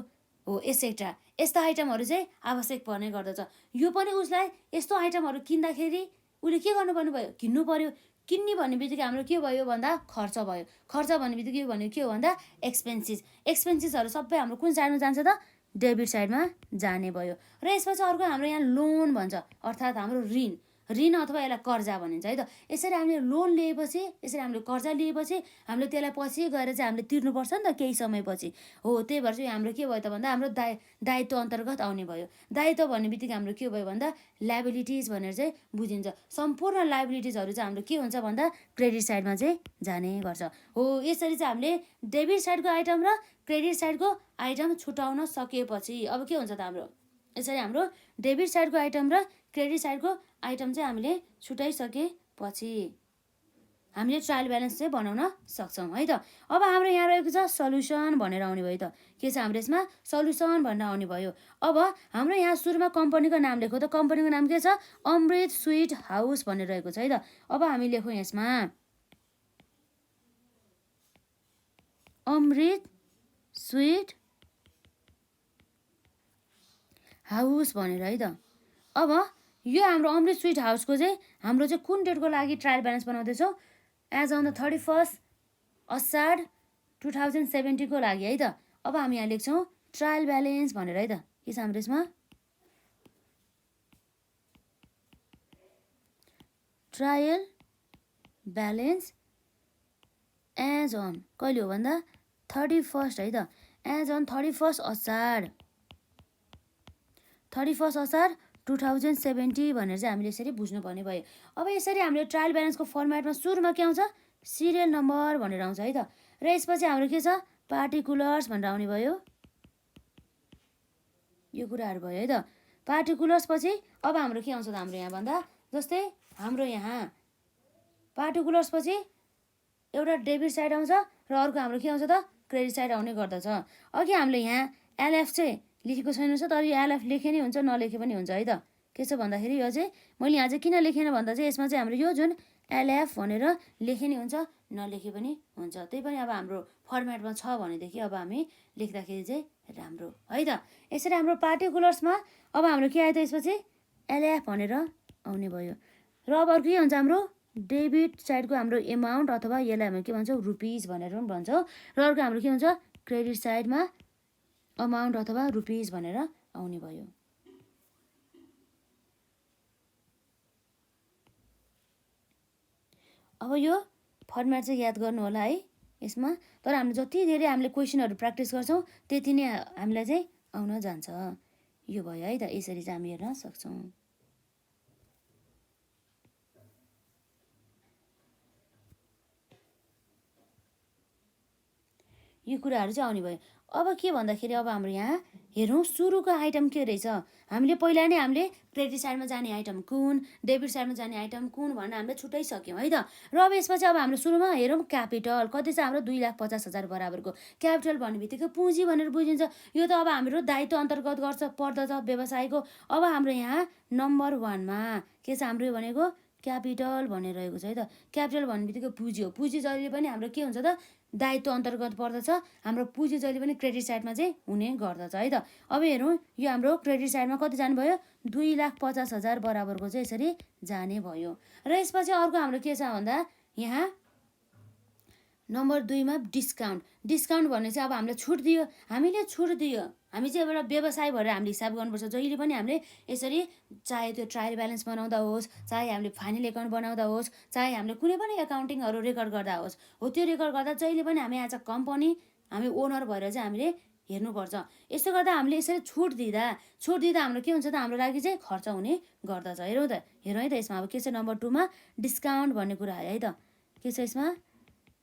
हो एसेट्रा। यस्ता आइटमहरू चाहिँ आवश्यक पर्ने गर्दछ। यो पनि उसलाई यस्तो आइटमहरू किन्दाखेरि उसले के गर्नुपर्ने भयो किन्नु पर्यो। किन्ने भन्ने बित्तिकै हाम्रो के भयो भन्दा खर्च भयो। खर्च भन्ने बित्तिकै भनेको के हो भन्दा एक्सपेन्सेसहरू सबै हाम्रो कुन साइडमा जान्छ त डेबिट साइडमा जाने भयो। र यसपछि अर्को हाम्रो यहाँ लोन भन्छ, अर्थात् हाम्रो ऋण अथवा यसलाई कर्जा भनिन्छ है त। यसरी हामीले लोन लिएपछि, यसरी हामीले कर्जा लिएपछि हामीले त्यसलाई पछि गएर चाहिँ हामीले तिर्नुपर्छ नि त केही समयपछि। हो, त्यही भएर चाहिँ हाम्रो के भयो त भन्दा हाम्रो दायित्व अन्तर्गत आउने भयो। दायित्व भन्ने बित्तिकै हाम्रो के भयो भन्दा लायबिलिटिज भनेर चाहिँ बुझिन्छ। सम्पूर्ण लायबिलिटिजहरू चाहिँ हाम्रो के हुन्छ भन्दा क्रेडिट साइडमा चाहिँ जाने गर्छ। हो, यसरी चाहिँ हामीले डेबिट साइडको आइटम र क्रेडिट साइडको आइटम छुटाउन सकेपछि अब के हुन्छ त हाम्रो, यसरी हाम्रो डेबिट साइडको आइटम र क्रेडिट साइडको आइटम चाहिँ हामीले छुटाइसकेपछि हामीले ट्रायल ब्यालेन्स चाहिँ बनाउन सक्छौँ है त। अब हाम्रो यहाँ रहेको छ सल्युसन भनेर आउने भयो त। के छ हाम्रो यसमा सल्युसन भनेर आउने भयो। अब हाम्रो यहाँ सुरुमा कम्पनीको नाम लेखौँ त। कम्पनीको नाम के छ, अमृत स्विट हाउस भनेर रहेको छ है त। अब हामी लेखौँ यसमा अमृत स्विट हाउस भनेर है त। अब यो हाम्रो अमृत स्विट हाउसको चाहिँ हाम्रो चाहिँ कुन डेटको लागि ट्रायल ब्यालेन्स बनाउँदैछौँ, एज अन द 31 असार 2017 को लागि है त। अब हामी यहाँ लेख्छौँ ट्रायल ब्यालेन्स भनेर है त। के छ हाम्रो यसमा ट्रायल ब्यालेन्स एज अन कहिले हो भन्दा 31 है त। एज अन 31 असार 2070 भनेर चाहिँ हामीले यसरी बुझ्नुपर्ने भयो। अब यसरी हामीले ट्रायल ब्यालेन्सको फर्मेटमा सुरुमा के आउँछ, सिरियल नम्बर भनेर आउँछ है त। र यसपछि हाम्रो के छ, पार्टिकुलर्स भनेर आउने भयो। यो कुराहरू भयो है त। पार्टिकुलर्स पछि अब हाम्रो के आउँछ त, हाम्रो यहाँ भन्दा जस्तै हाम्रो यहाँ पार्टिकुलर्स पछि एउटा डेबिट साइड आउँछ र अर्को हाम्रो के आउँछ त, क्रेडिट साइड आउने गर्दछ। अघि हामीले यहाँ एलएफ चाहिँ लेखेको छैन, तर यो एलएफ लेखे नै हुन्छ, नलेखे पनि हुन्छ है त। के छ भन्दाखेरि यो चाहिँ मैले यहाँ चाहिँ किन लेखेन भन्दा चाहिँ यसमा चाहिँ हाम्रो यो जुन एलएफ भनेर लेखे नै हुन्छ, नलेखे पनि हुन्छ। त्यही पनि अब हाम्रो फर्मेटमा छ भनेदेखि अब हामी लेख्दाखेरि चाहिँ राम्रो है त। यसरी हाम्रो पार्टिकुलर्समा अब हाम्रो के आयो त, यसपछि एलएफ भनेर आउने भयो। र अब अर्को के हुन्छ हाम्रो डेबिट साइडको हाम्रो एमाउन्ट अथवा यसलाई हामी के भन्छौँ, रुपिज भनेर पनि भन्छौँ। र अर्को हाम्रो के हुन्छ, क्रेडिट साइडमा अमाउन्ट अथवा रुपिज भनेर आउने भयो। अब यो फर्मेट चाहिँ याद गर्नु होला है यसमा। तर हामीले जति धेरै हामीले क्वेसनहरू प्र्याक्टिस गर्छौँ त्यति नै हामीलाई चाहिँ आउन जान्छ। यो भयो है त। यसरी चाहिँ हामी हेर्न सक्छौँ। यो कुराहरू चाहिँ आउने भयो। अब के भन्दाखेरि अब हाम्रो यहाँ हेरौँ सुरुको आइटम के रहेछ। हामीले पहिला नै हामीले क्रेडिट साइडमा जाने आइटम कुन, डेबिट साइडमा जाने आइटम कुन भनेर हामीले छुटाइसक्यौँ है त। र अब यसपछि अब हाम्रो सुरुमा हेरौँ क्यापिटल कति छ, हाम्रो 2,50,000 बराबरको। क्यापिटल भन्ने बित्तिकै पुँजी भनेर बुझिन्छ। यो त अब हाम्रो दायित्व अन्तर्गत पर्दछ व्यवसायको। अब हाम्रो यहाँ नम्बर 1मा के छ हाम्रो भनेको क्यापिटल भनेर रहेको छ है त। क्यापिटल भन्ने बित्तिकै पुँजी हो। पुँजी जहिले पनि हाम्रो के हुन्छ त, दायित्व अन्तर्गत पर्दछ। हाम्रो पुँजी जहिले पनि क्रेडिट साइडमा चाहिँ हुने गर्दछ है त। अब हेरौँ यो हाम्रो क्रेडिट साइडमा कति जानुभयो, 2,50,000 बराबरको चाहिँ यसरी जाने भयो। र यसपछि अर्को हाम्रो के छ भन्दा यहाँ नम्बर 2मा डिस्काउन्ट भन्ने चाहिँ अब हामीले छुट दियो। हामी चाहिँ एउटा व्यवसाय भएर हामीले हिसाब गर्नुपर्छ। जहिले पनि हामीले यसरी चाहे त्यो ट्रायल ब्यालेन्स बनाउँदा होस्, चाहे हामीले फाइनल एकाउन्ट बनाउँदा होस्, चाहे हामीले कुनै पनि एकाउन्टिङहरू रेकर्ड गर्दा होस्, हो त्यो रेकर्ड गर्दा जहिले पनि हामी एज अ कम्पनी हामी ओनर भएर चाहिँ हामीले हेर्नुपर्छ। यसो गर्दा हामीले यसरी छुट दिँदा हाम्रो के हुन्छ त, हाम्रो लागि चाहिँ खर्च हुने गर्दछ। हेरौँ है त यसमा अब के छ, नम्बर 2मा डिस्काउन्ट भन्ने कुरा आयो है त। के छ यसमा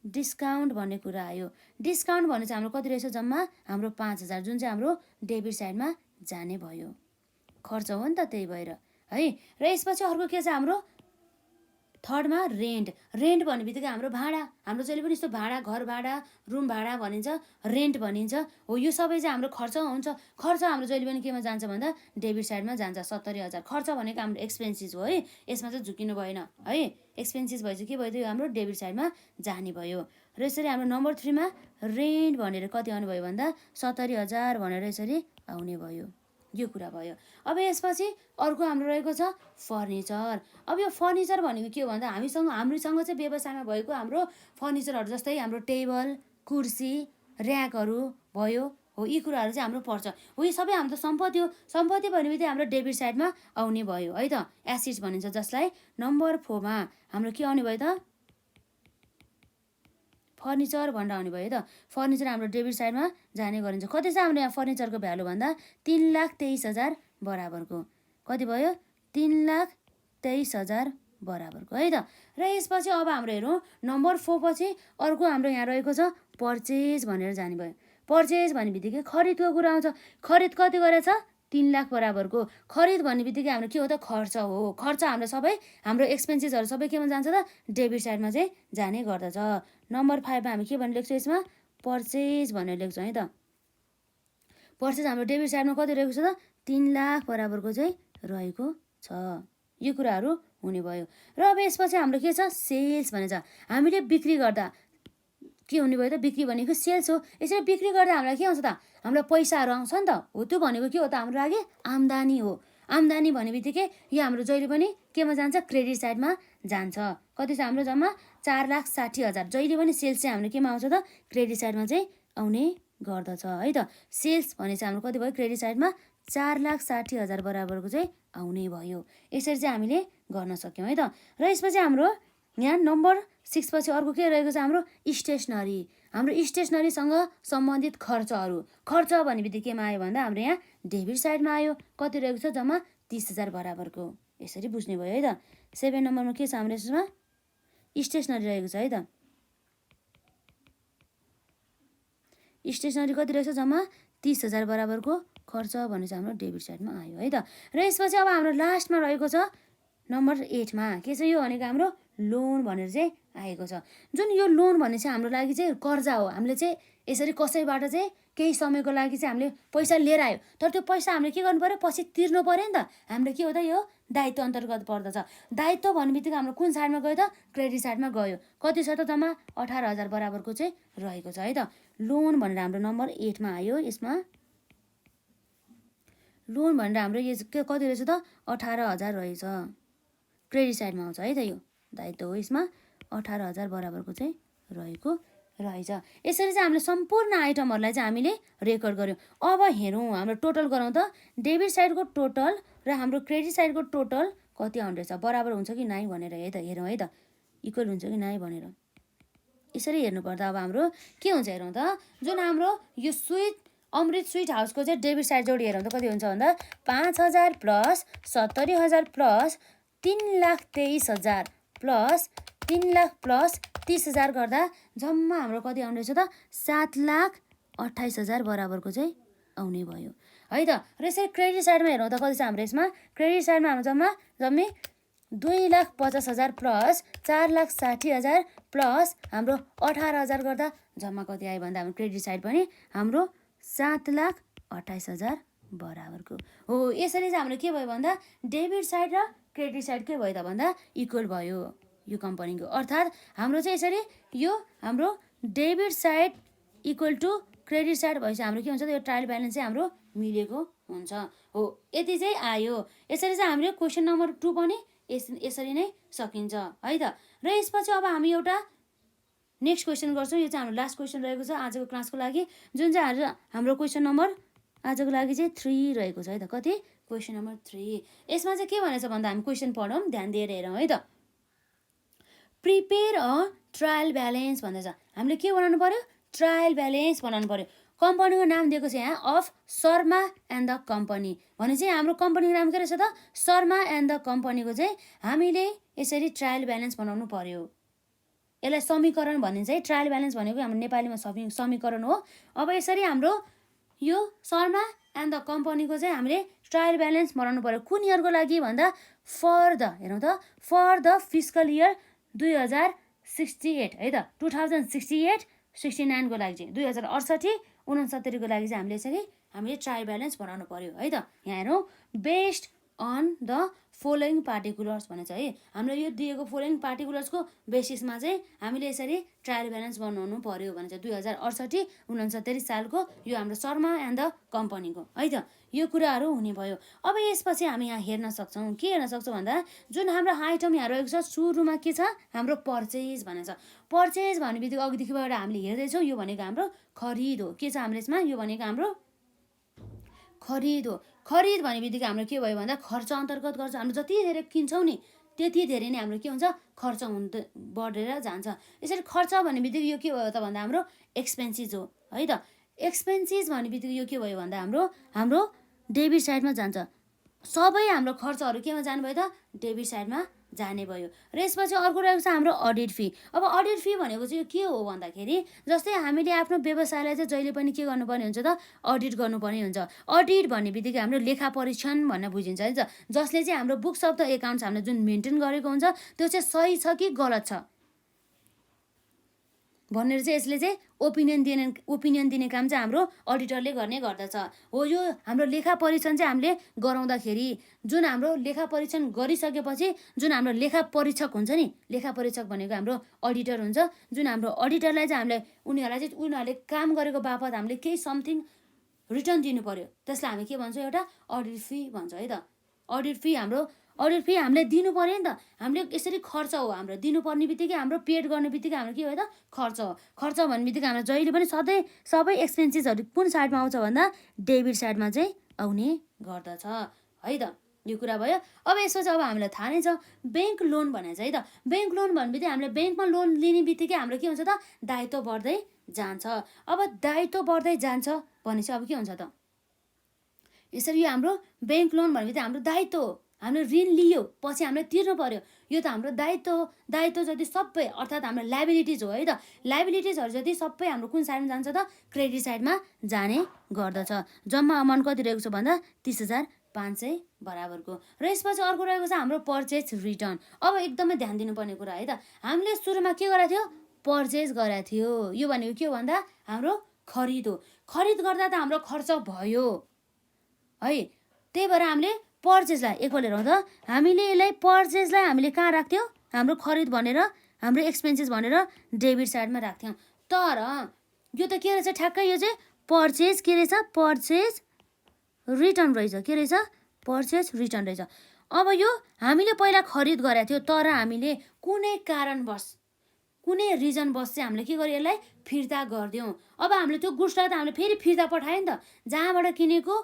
डिस्काउन्ट भन्ने कुरा आयो। डिस्काउन्ट भन्ने चाहिँ हाम्रो कति रहेछ, जम्मा हाम्रो 5,000 जुन चाहिँ हाम्रो डेबिट साइडमा जाने भयो। खर्च हो नि त, त्यही भएर है। र यसपछि अर्को के छ हाम्रो थर्डमा रेन्ट भन्ने बित्तिकै हाम्रो भाडा। हाम्रो जहिले पनि यस्तो भाडा, घर भाडा, रुम भाडा भनिन्छ, रेन्ट भनिन्छ। हो यो सबै चाहिँ हाम्रो खर्च हुन्छ। खर्च हाम्रो जहिले पनि केमा जान्छ भन्दा डेबिट साइडमा जान्छ। 70,000 खर्च भनेको हाम्रो एक्सपेन्सिस हो है। यसमा चाहिँ झुकिनु भएन है। एक्सपेन्सिस भएपछि के भयो त, यो हाम्रो डेबिट साइडमा जाने भयो। र यसरी हाम्रो नम्बर 3मा रेन्ट भनेर कति आउने भयो भन्दा 70,000 भनेर यसरी आउने भयो। यो कुरा भयो। अब यसपछि अर्को हाम्रो रहेको छ फर्निचर। अब यो फर्निचर भनेको के हो भन्दा हामीसँग चाहिँ व्यवसायमा भएको हाम्रो फर्निचरहरू जस्तै हाम्रो टेबल, कुर्सी, र्याकहरू भयो हो यी कुराहरू चाहिँ हाम्रो पर्छ हो यो सबै हाम्रो सम्पत्ति हो सम्पत्ति भनेपछि हाम्रो डेबिट साइडमा आउने भयो है त एसेट्स भनिन्छ जसलाई नम्बर 4 मा हाम्रो के आउने भयो त फर्निचर भनेर आउने भयो है त फर्निचर हाम्रो डेबिट साइडमा जाने गरिन्छ कति छ हाम्रो यहाँ फर्निचरको भ्यालु भन्दा 3,23,000 बराबरको कति भयो 3,23,000 बराबरको है त र यसपछि अब हाम्रो हेरौँ नम्बर 4 पछि अर्को हाम्रो यहाँ रहेको छ पर्चेज भनेर जाने भयो पर्चेज भन्ने बित्तिकै खरिदको कुरा आउँछ खरिद कति गरेछ 3 लाख बराबरको खरिद भन्ने बित्तिकै हाम्रो के हो त खर्च हो खर्च हाम्रो सबै हाम्रो एक्सपेन्सेसहरू सबै केमा जान्छ त डेबिट साइडमा चाहिँ जाने गर्दछ नम्बर 5 मा हामी के भनेर लेख्छौँ यसमा पर्चेज भनेर लेख्छौँ है त पर्चेज हाम्रो डेबिट साइडमा कति रहेको छ त 3 लाख बराबरको चाहिँ रहेको छ यो कुराहरू हुने भयो र अब यसपछि हाम्रो के छ सेल्स भनेछ हामीले बिक्री गर्दा के हुने भयो त बिक्री भनेको सेल्स हो यसरी बिक्री गर्दा हामीलाई के आउँछ त हामीलाई पैसाहरू आउँछ नि त हो त्यो भनेको के हो त हाम्रो लागि आम्दानी हो आम्दानी भन्ने बित्तिकै यो हाम्रो जहिले पनि केमा जान्छ क्रेडिट साइडमा जान्छ कति छ हाम्रो जम्मा 4,60,000 जहिले पनि सेल्स चाहिँ हाम्रो केमा आउँछ त क्रेडिट साइडमा चाहिँ आउने गर्दछ है त सेल्स भने चाहिँ हाम्रो कति भयो क्रेडिट साइडमा 4,60,000 बराबरको चाहिँ आउने भयो यसरी चाहिँ हामीले गर्न सक्यौँ है त र यसपछि हाम्रो यहाँ नम्बर 6 पछि अर्को के रहेको छ हाम्रो स्टेसनरी हाम्रो स्टेसनरीसँग सम्बन्धित खर्चहरू खर्च भन्ने बित्तिकै केमा आयो भन्दा हाम्रो यहाँ डेबिट साइडमा आयो कति रहेको छ जम्मा 30,000 बराबरको यसरी बुझ्ने भयो है त 7 नम्बरमा के छ हाम्रो यसमा स्टेसनरी रहेको छ है त स्टेसनरी कति रहेछ जम्मा 30,000 बराबरको खर्च भने चाहिँ हाम्रो डेबिट साइडमा आयो है त र यसपछि अब हाम्रो लास्टमा रहेको छ नम्बर 8 मा के छ यो भनेको हाम्रो लोन भनेर चाहिँ आएको छ जुन यो लोन भन्ने चाहिँ हाम्रो लागि चाहिँ कर्जा हो हामीले चाहिँ यसरी कसैबाट चाहिँ केही समयको लागि चाहिँ हामीले पैसा लिएर आयो तर त्यो पैसा हामीले के गर्नु पर्यो पछि तिर्नु पर्यो नि त हाम्रो के हो त यो दायित्व अन्तर्गत पर्दछ दायित्व भन्ने बित्तिकै हाम्रो कुन साइडमा गयो त क्रेडिट साइडमा गयो कति छ त जम्मा 18,000 बराबरको चाहिँ रहेको छ है त लोन भनेर हाम्रो नम्बर 8 मा आयो यसमा लोन भनेर हाम्रो यो कति रहेछ त 18,000 रहेछ क्रेडिट साइडमा आउँछ है त यो दायित्व हो यसमा 18,000 बराबरको चाहिँ रहेको रहेछ यसरी चाहिँ हामीले सम्पूर्ण आइटमहरूलाई चाहिँ हामीले रेकर्ड गर्यौँ अब हेरौँ हाम्रो टोटल गरौँ त डेबिट साइडको टोटल र हाम्रो क्रेडिट साइडको टोटल कति आउने रहेछ बराबर हुन्छ कि नाइ भनेर है त हेरौँ है त इक्वल हुन्छ कि नाइ भनेर यसरी हेर्नुपर्दा अब हाम्रो के हुन्छ हेरौँ त जुन हाम्रो यो अमृत स्विट हाउसको चाहिँ डेबिट साइड जोडी हेरौँ त कति हुन्छ भन्दा 5,000 plus 70,000 plus 3,23,000 plus 3 lakh plus 30,000 गर्दा जम्मा हाम्रो कति आउने रहेछ त 7,28,000 बराबरको चाहिँ आउने भयो है त र यसरी क्रेडिट साइडमा हेरौँ त कति छ हाम्रो यसमा क्रेडिट साइडमा हाम्रो जम्मै 2,50,000 प्लस 4,60,000 प्लस हाम्रो 18,000 गर्दा जम्मा कति आयो भन्दा हाम्रो क्रेडिट साइड पनि हाम्रो 7,28,000 बराबरको हो यसरी चाहिँ हाम्रो के भयो भन्दा डेबिट साइड र क्रेडिट साइड के भयो त भन्दा इक्वल भयो यो कम्पनीको अर्थात् हाम्रो चाहिँ यसरी यो हाम्रो debit side equal to credit side भएपछि हाम्रो के हुन्छ त यो ट्रायल ब्यालेन्स चाहिँ हाम्रो मिलेको हुन्छ हो यति चाहिँ आयो यसरी चाहिँ हामीले क्वेसन नम्बर 2 पनि यसरी नै सकिन्छ है त र यसपछि अब हामी एउटा नेक्स्ट क्वेसन गर्छौँ यो चाहिँ हाम्रो लास्ट क्वेसन रहेको छ आजको क्लासको लागि जुन चाहिँ हाम्रो क्वेसन नम्बर आजको लागि चाहिँ 3 रहेको छ है त कति क्वेसन नम्बर 3 यसमा चाहिँ के भनेछ भन्दा हामी क्वेसन पढौँ ध्यान दिएर हेरौँ है त प्रिपेयर अ ट्रायल ब्यालेन्स भन्दैछ हामीले के बनाउनु पर्यो ट्रायल ब्यालेन्स बनाउनु पर्यो कम्पनीको नाम दिएको छ यहाँ of Sharma and the company भने चाहिँ हाम्रो कम्पनीको नाम के रहेछ त शर्मा एन्ड द कम्पनीको चाहिँ हामीले यसरी ट्रायल ब्यालेन्स बनाउनु पर्यो यसलाई समीकरण भनिन्छ है ट्रायल ब्यालेन्स भनेको हाम्रो नेपालीमा समीकरण हो अब यसरी हाम्रो यो शर्मा एन्ड द कम्पनीको चाहिँ हामीले ट्रायल ब्यालेन्स बनाउनु पर्यो कुन इयरको लागि भन्दा फर द हेरौँ त फर द फिस्कल इयर 2068 है त 2068-69 को लागि चाहिँ 2068-69 को लागि चाहिँ हामीले ट्रायल ब्यालेन्स बनाउनु पर्यो है त यहाँ हेरौँ based on the following particulars भनेको छ है। हामीलाई यो दिएको फलोइङ पार्टिकुलर्सको बेसिसमा चाहिँ हामीले यसरी ट्रायल ब्यालेन्स बनाउनु पर्यो भने चाहिँ 2068-69 सालको यो हाम्रो शर्मा एन्ड द कम्पनीको है त यो कुराहरू हुने भयो। अब यसपछि हामी यहाँ हेर्न सक्छौँ, के हेर्न सक्छौँ भन्दा जुन हाम्रो आइटम यहाँ रहेको छ सुरुमा के छ हाम्रो पर्चेज भनेको छ। पर्चेज भन्ने बित्तिकै अघिदेखिबाट हामीले हेर्दैछौँ, यो भनेको हाम्रो खरिद हो। के छ हाम्रो यसमा, यो भनेको हाम्रो खरिद हो। खरिद भन्ने बित्तिकै हाम्रो के भयो भन्दा खर्च अन्तर्गत गर्छ। हामी जति धेरै किन्छौँ नि त्यति धेरै नै हाम्रो के हुन्छ खर्च बढेर जान्छ। यसरी खर्च भन्ने बित्तिकै यो के भयो त भन्दा हाम्रो एक्सपेन्सिज हो है त। एक्सपेन्सिज भन्ने बित्तिकै यो के भयो भन्दा हाम्रो डेबिट साइडमा जान्छ। सबै हाम्रो खर्चहरू केमा जानुभयो त डेबिट साइडमा जाने भयो। र यसपछि अर्को रहेको छ हाम्रो अडिट फी। अब अडिट फी भनेको चाहिँ के हो भन्दाखेरि जस्तै हामीले आफ्नो व्यवसायलाई चाहिँ जहिले पनि के गर्नुपर्ने हुन्छ त अडिट गर्नुपर्ने हुन्छ। अडिट भन्ने बित्तिकै हाम्रो लेखा परीक्षण भनेर बुझिन्छ है त, जसले चाहिँ हाम्रो बुक्स अफ द एकाउन्ट्स हामीले जुन मेन्टेन गरेको हुन्छ त्यो चाहिँ सही छ कि गलत छ भनेर चाहिँ यसले चाहिँ ओपिनियन दिने काम चाहिँ हाम्रो अडिटरले गर्ने गर्दछ। हो यो हाम्रो लेखा परीक्षण चाहिँ हामीले गराउँदाखेरि जुन हाम्रो लेखा परीक्षण गरिसकेपछि जुन हाम्रो लेखा परीक्षक हुन्छ नि, लेखा परीक्षक भनेको हाम्रो अडिटर हुन्छ, जुन हाम्रो अडिटरलाई चाहिँ उनीहरूले काम गरेको बापत हामीले केही समथिङ रिटर्न दिनु पर्यो, त्यसलाई हामी के भन्छौँ एउटा अडिट फी भन्छ है त। अडिट फी हामीले दिनु पर्यो नि त। हामीले यसरी खर्च हो हाम्रो दिनुपर्ने बित्तिकै हाम्रो पेड गर्ने बित्तिकै हाम्रो के हो त खर्च हो। खर्च भन्ने बित्तिकै हाम्रो जहिले पनि सबै एक्सपेन्सेसहरू कुन साइडमा आउँछ भन्दा डेबिट साइडमा चाहिँ आउने गर्दछ है त। यो कुरा भयो। अब यसपछि अब हामीलाई थाहा नै छ ब्याङ्क लोन भनेको छ है त। ब्याङ्क लोन भन्ने बित्तिकै हामीले ब्याङ्कमा लोन लिने बित्तिकै हाम्रो के हुन्छ त दायित्व बढ्दै जान्छ। अब दायित्व बढ्दै जान्छ भनेपछि अब के हुन्छ त यसरी यो हाम्रो ब्याङ्क लोन भन्ने बित्तिकै हाम्रो दायित्व हो। हामीले ऋण लियो पछि हामीले तिर्नु पर्यो, यो त हाम्रो दायित्व हो। दायित्व जति सबै अर्थात् हाम्रो लाइबिलिटिज हो है त। लाइबिलिटिजहरू जति सबै हाम्रो कुन साइडमा जान्छ त क्रेडिट साइडमा जाने गर्दछ। जम्मा अमाउन्ट कति रहेको छ भन्दा 30,500 बराबरको। र यसपछि अर्को रहेको छ हाम्रो पर्चेज रिटर्न। अब एकदमै ध्यान दिनुपर्ने कुरा है त, हामीले सुरुमा के गरेको थियो पर्चेज गरेको थियो। यो भनेको के हो भन्दा हाम्रो खरिद हो। खरिद गर्दा त हाम्रो खर्च भयो है, त्यही भएर हामीले पर्चेजलाई एकपल्ट हेरौँ त, हामीले यसलाई पर्चेजलाई हामीले कहाँ राख्थ्यौँ हाम्रो खरिद भनेर हाम्रो एक्सपेन्सेस भनेर डेबिट साइडमा राख्थ्यौँ। तर यो त के रहेछ ठ्याक्कै यो चाहिँ पर्चेज के रहेछ पर्चेज रिटर्न रहेछ। के रहेछ पर्चेज रिटर्न रहेछ। अब यो हामीले पहिला खरिद गरेको थियो तर हामीले कुनै कारणवश कुनै रिजनवश चाहिँ हामीले के गर्यो यसलाई फिर्ता गरिदियौँ। अब हामीले त्यो गुड्सलाई त हामीले फेरि फिर्ता पठायो नि त, जहाँबाट किनेको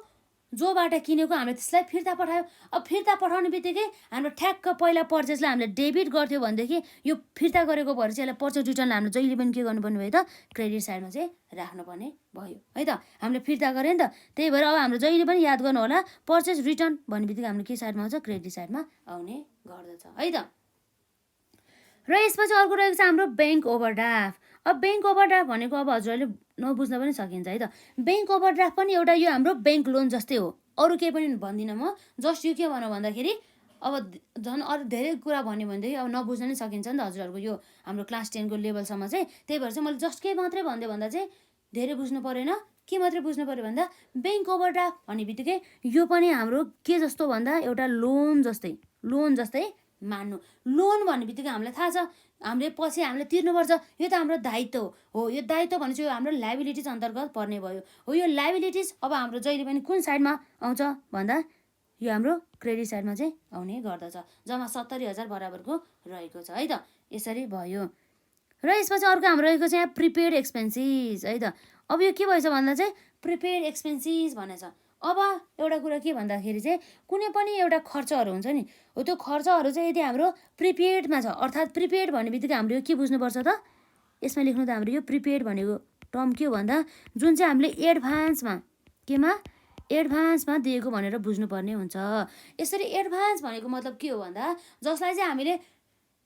जोबाट किनेको हामीले त्यसलाई फिर्ता पठायो। अब फिर्ता पठाउने बित्तिकै हाम्रो ठ्याक्क पहिला पर्चेजलाई हामीले डेबिट गर्थ्यो भनेदेखि यो फिर्ता गरेको भएर चाहिँ यसलाई पर्चेज रिटर्नलाई हामीले जहिले पनि के गर्नुपर्ने भयो त क्रेडिट साइडमा चाहिँ राख्नुपर्ने भयो है त। हामीले फिर्ता गऱ्यो नि त, त्यही भएर अब हाम्रो जहिले पनि याद गर्नु होला पर्चेज रिटर्न भन्ने बित्तिकै हाम्रो के साइडमा आउँछ क्रेडिट साइडमा आउने गर्दछ है त। र यसपछि अर्को रहेको छ हाम्रो ब्याङ्क ओभरड्राफ्ट। अब ब्याङ्क ओभरड्राफ्ट भनेको अब हजुरहरूले नबुझ्न पनि सकिन्छ है त। ब्याङ्क ओभरड्राफ्ट पनि एउटा यो हाम्रो ब्याङ्क लोन जस्तै हो, अरू केही पनि भन्दिनँ म। जस्ट यो के भनौँ भन्दाखेरि अब झन् अरू धेरै कुरा भन्यो भनेदेखि अब नबुझ्न नै सकिन्छ नि त हजुरहरूको यो हाम्रो क्लास 10 को लेभलसम्म चाहिँ। त्यही भएर चाहिँ मैले जस्ट के मात्रै भनिदिएँ भन्दा चाहिँ धेरै बुझ्नु परेन। के मात्रै बुझ्नु पऱ्यो भन्दा ब्याङ्क ओभरड्राफ्ट भन्ने बित्तिकै यो पनि हाम्रो के जस्तो भन्दा एउटा लोन जस्तै मान्नु। लोन भन्ने बित्तिकै हामीलाई थाहा छ हामीले पछि हामीले तिर्नुपर्छ, यो त हाम्रो दायित्व हो। यो दायित्व भने चाहिँ यो हाम्रो लाइबिलिटिज अन्तर्गत पर्ने भयो। हो यो लाइबिलिटिज अब हाम्रो जहिले पनि कुन साइडमा आउँछ भन्दा यो हाम्रो क्रेडिट साइडमा चाहिँ आउने गर्दछ। जम्मा 70,000 बराबरको रहेको छ है त। यसरी भयो। र यसपछि अर्को हाम्रो रहेको छ यहाँ प्रिपेड एक्सपेन्सिस है त। अब यो के भएछ भन्दा चाहिँ प्रिपेड एक्सपेन्सिस भनेछ। अब एउटा कुरा के भन्दाखेरि चाहिँ कुनै पनि एउटा खर्चहरू हुन्छ नि, हो त्यो खर्चहरू चाहिँ यदि हाम्रो प्रिपेडमा छ अर्थात् प्रिपेड भन्ने बित्तिकै हाम्रो यो के बुझ्नुपर्छ त यसमा लेख्नु त हाम्रो यो प्रिपेड भनेको टर्म के हो भन्दा जुन चाहिँ हामीले एडभान्समा दिएको भनेर बुझ्नुपर्ने हुन्छ। यसरी एडभान्स भनेको मतलब के हो भन्दा जसलाई चाहिँ हामीले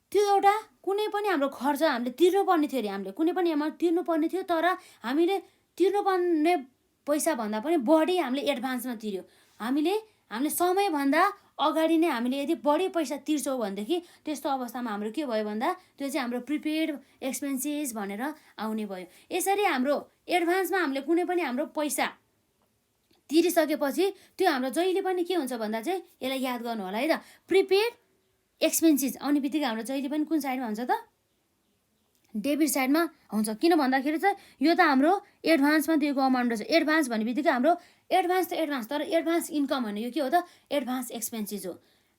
त्यो एउटा कुनै पनि हाम्रो खर्च हामीले तिर्नुपर्ने थियो अरे, हामीले कुनै पनि एमाउन्ट तिर्नुपर्ने थियो तर हामीले तिर्नुपर्ने पैसा भन्दा पनि बढी हामीले एडभान्समा तिर्यो। हामीले समयभन्दा अगाडि नै हामीले यदि बढी पैसा तिर्छौँ भनेदेखि त्यस्तो अवस्थामा हाम्रो के भयो भन्दा त्यो चाहिँ हाम्रो प्रिपेड एक्सपेन्सेस भनेर आउने भयो। यसरी हाम्रो एडभान्समा हामीले कुनै पनि हाम्रो पैसा तिरिसकेपछि त्यो हाम्रो जहिले पनि के हुन्छ भन्दा चाहिँ यसलाई याद गर्नु होला है त। प्रिपेड एक्सपेन्सेस आउने बित्तिकै हाम्रो जहिले पनि कुन साइडमा हुन्छ त? डेबिट साइडमा हुन्छ। किन भन्दाखेरि चाहिँ यो त हाम्रो एडभान्समा दिएको अमाउन्ट रहेछ। एडभान्स भन्ने बित्तिकै हाम्रो एडभान्स त एडभान्स, तर एडभान्स इन्कम भन्ने यो के हो त? एडभान्स एक्सपेन्सेस हो।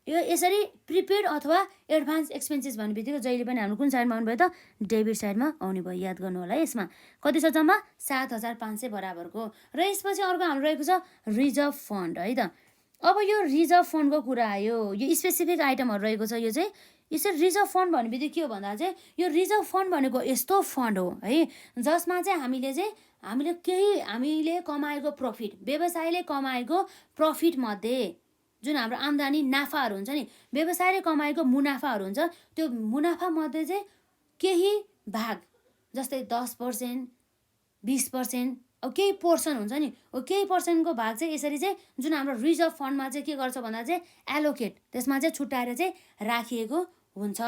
यो यसरी प्रिपेड अथवा एडभान्स एक्सपेन्सेस भन्ने बित्तिकै जहिले पनि हाम्रो कुन साइडमा आउनु भयो त? डेबिट साइडमा आउने भयो, याद गर्नु होला है। यसमा कति छ जम्मा? 7,500 बराबरको। र यसपछि अर्को हाम्रो रहेको छ रिजर्भ फन्ड है त। अब यो रिजर्भ फन्डको कुरा आयो, यो स्पेसिफिक आइटमहरू रहेको छ। यो चाहिँ यसरी रिजर्भ फन्ड भन्ने बित्तिकै के हो भन्दा चाहिँ यो रिजर्भ फन्ड भनेको यस्तो फन्ड हो है जसमा चाहिँ हामीले कमाएको प्रफिट, व्यवसायले कमाएको प्रफिट मध्ये जुन हाम्रो आम्दानी नाफाहरू हुन्छ नि, व्यवसायले कमाएको मुनाफाहरू हुन्छ, त्यो मुनाफा मध्ये चाहिँ केही भाग जस्तै 10%, 20%, अब केही पोर्सन हुन्छ नि, केही पर्सेन्टको भाग चाहिँ यसरी चाहिँ जुन हाम्रो रिजर्भ फन्डमा चाहिँ के गर्छ भन्दा चाहिँ एलोकेट, त्यसमा चाहिँ छुट्याएर चाहिँ राखिएको हुन्छ।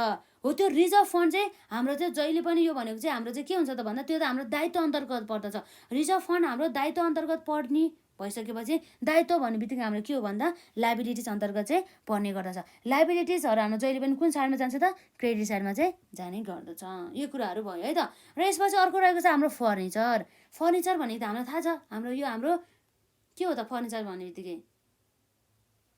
हो त्यो रिजर्भ फन्ड चाहिँ हाम्रो चाहिँ जहिले पनि यो भनेको चाहिँ हाम्रो चाहिँ के हुन्छ त भन्दा त्यो त हाम्रो दायित्व अन्तर्गत पर्दछ। रिजर्भ फन्ड हाम्रो दायित्व अन्तर्गत पर्ने भइसकेपछि दायित्व भन्ने बित्तिकै हाम्रो के हो भन्दा लाइबिलिटिज अन्तर्गत चाहिँ पर्ने गर्दछ। लाइबिलिटिजहरू हाम्रो जहिले पनि कुन साइडमा जान्छ त? क्रेडिट साइडमा चाहिँ जाने गर्दछ। यो कुराहरू भयो है त। र यसपछि अर्को रहेको छ हाम्रो फर्निचर। फर्निचर भनेको त हामीलाई थाहा छ हाम्रो यो हाम्रो के हो त? फर्निचर भन्ने बित्तिकै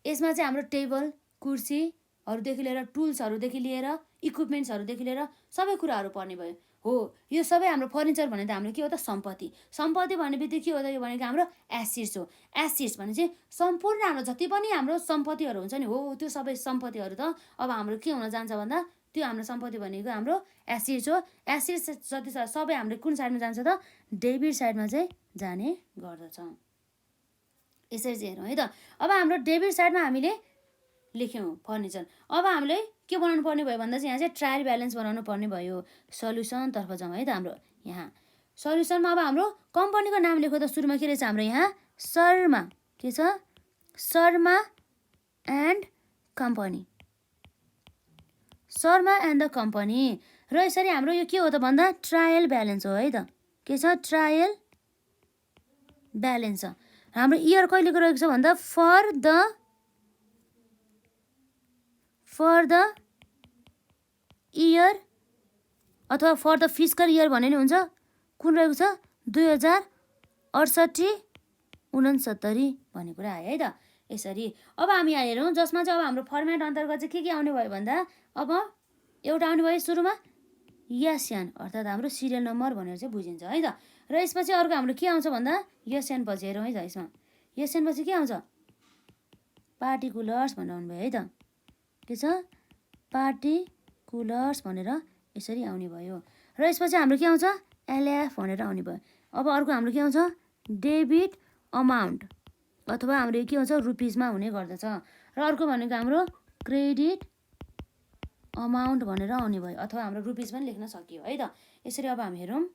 यसमा चाहिँ हाम्रो टेबल, कुर्सीहरूदेखि लिएर टुल्सहरूदेखि लिएर इक्विपमेन्ट्सहरूदेखि लिएर सबै कुराहरू पर्ने भयो। हो यो सबै हाम्रो फर्निचर भने त हाम्रो के हो त? सम्पत्ति। सम्पत्ति भन्ने बित्तिकै के हो त? यो भनेको हाम्रो एसेट्स हो। एसेट्स भने चाहिँ सम्पूर्ण हाम्रो जति पनि हाम्रो सम्पत्तिहरू हुन्छ नि, हो त्यो सबै सम्पत्तिहरू त अब हाम्रो के हुन जान्छ भन्दा त्यो हाम्रो सम्पत्ति भनेको हाम्रो एसेट्स हो। एसेट्स जति छ सबै हाम्रो कुन साइडमा जान्छ त? डेबिट साइडमा चाहिँ जाने गर्दछ। यसरी चाहिँ हेरौँ है त। अब हाम्रो डेबिट साइडमा हामीले लेख्यौँ फर्निचर। अब हामीले के बनाउनु पर्ने भयो भन्दा चाहिँ यहाँ चाहिँ ट्रायल ब्यालेन्स बनाउनु पर्ने भयो। सल्युसनतर्फ जाउँ है त। हाम्रो यहाँ सल्युसनमा अब हाम्रो कम्पनीको नाम लेख्यो त सुरुमा के रहेछ हाम्रो यहाँ? शर्मा। के छ? Sharma and company. Sharma and the company. र यसरी हाम्रो यो के हो त भन्दा ट्रायल ब्यालेन्स हो है त। के छ? ट्रायल ब्यालेन्स छ। हाम्रो इयर कहिलेको रहेको छ भन्दा फर द इयर अथवा फर द फिस्कल इयर भने नि हुन्छ। कुन रहेको छ? 2068-69 भन्ने कुरा आयो है त। यसरी अब हामी यहाँ हेरौँ जसमा चाहिँ अब हाम्रो फर्मेट अन्तर्गत चाहिँ के आउने भयो भन्दा अब एउटा आउने भयो सुरुमा एसएन अर्थात् हाम्रो सिरियल नम्बर भनेर चाहिँ बुझिन्छ है त। र यसपछि अर्को हाम्रो के आउँछ भन्दा एसएन पछि हेरौँ है त। यसमा एसएन पछि के आउँछ? पार्टिकुलर्स भनेर आउनु भयो है त। के छ? पार्टिकुलर्स भनेर यसरी आउने भयो। र यसपछि हाम्रो के आउँछ? एलएफ भनेर आउने भयो। अब अर्को हाम्रो के आउँछ? डेबिट अमाउन्ट अथवा हाम्रो के आउँछ? रुपिजमा हुने गर्दछ। र अर्को भनेको हाम्रो क्रेडिट अमाउन्ट भनेर आउने भयो अथवा हाम्रो रुपिज पनि लेख्न सकियो है त। यसरी अब हामी हेरौँ।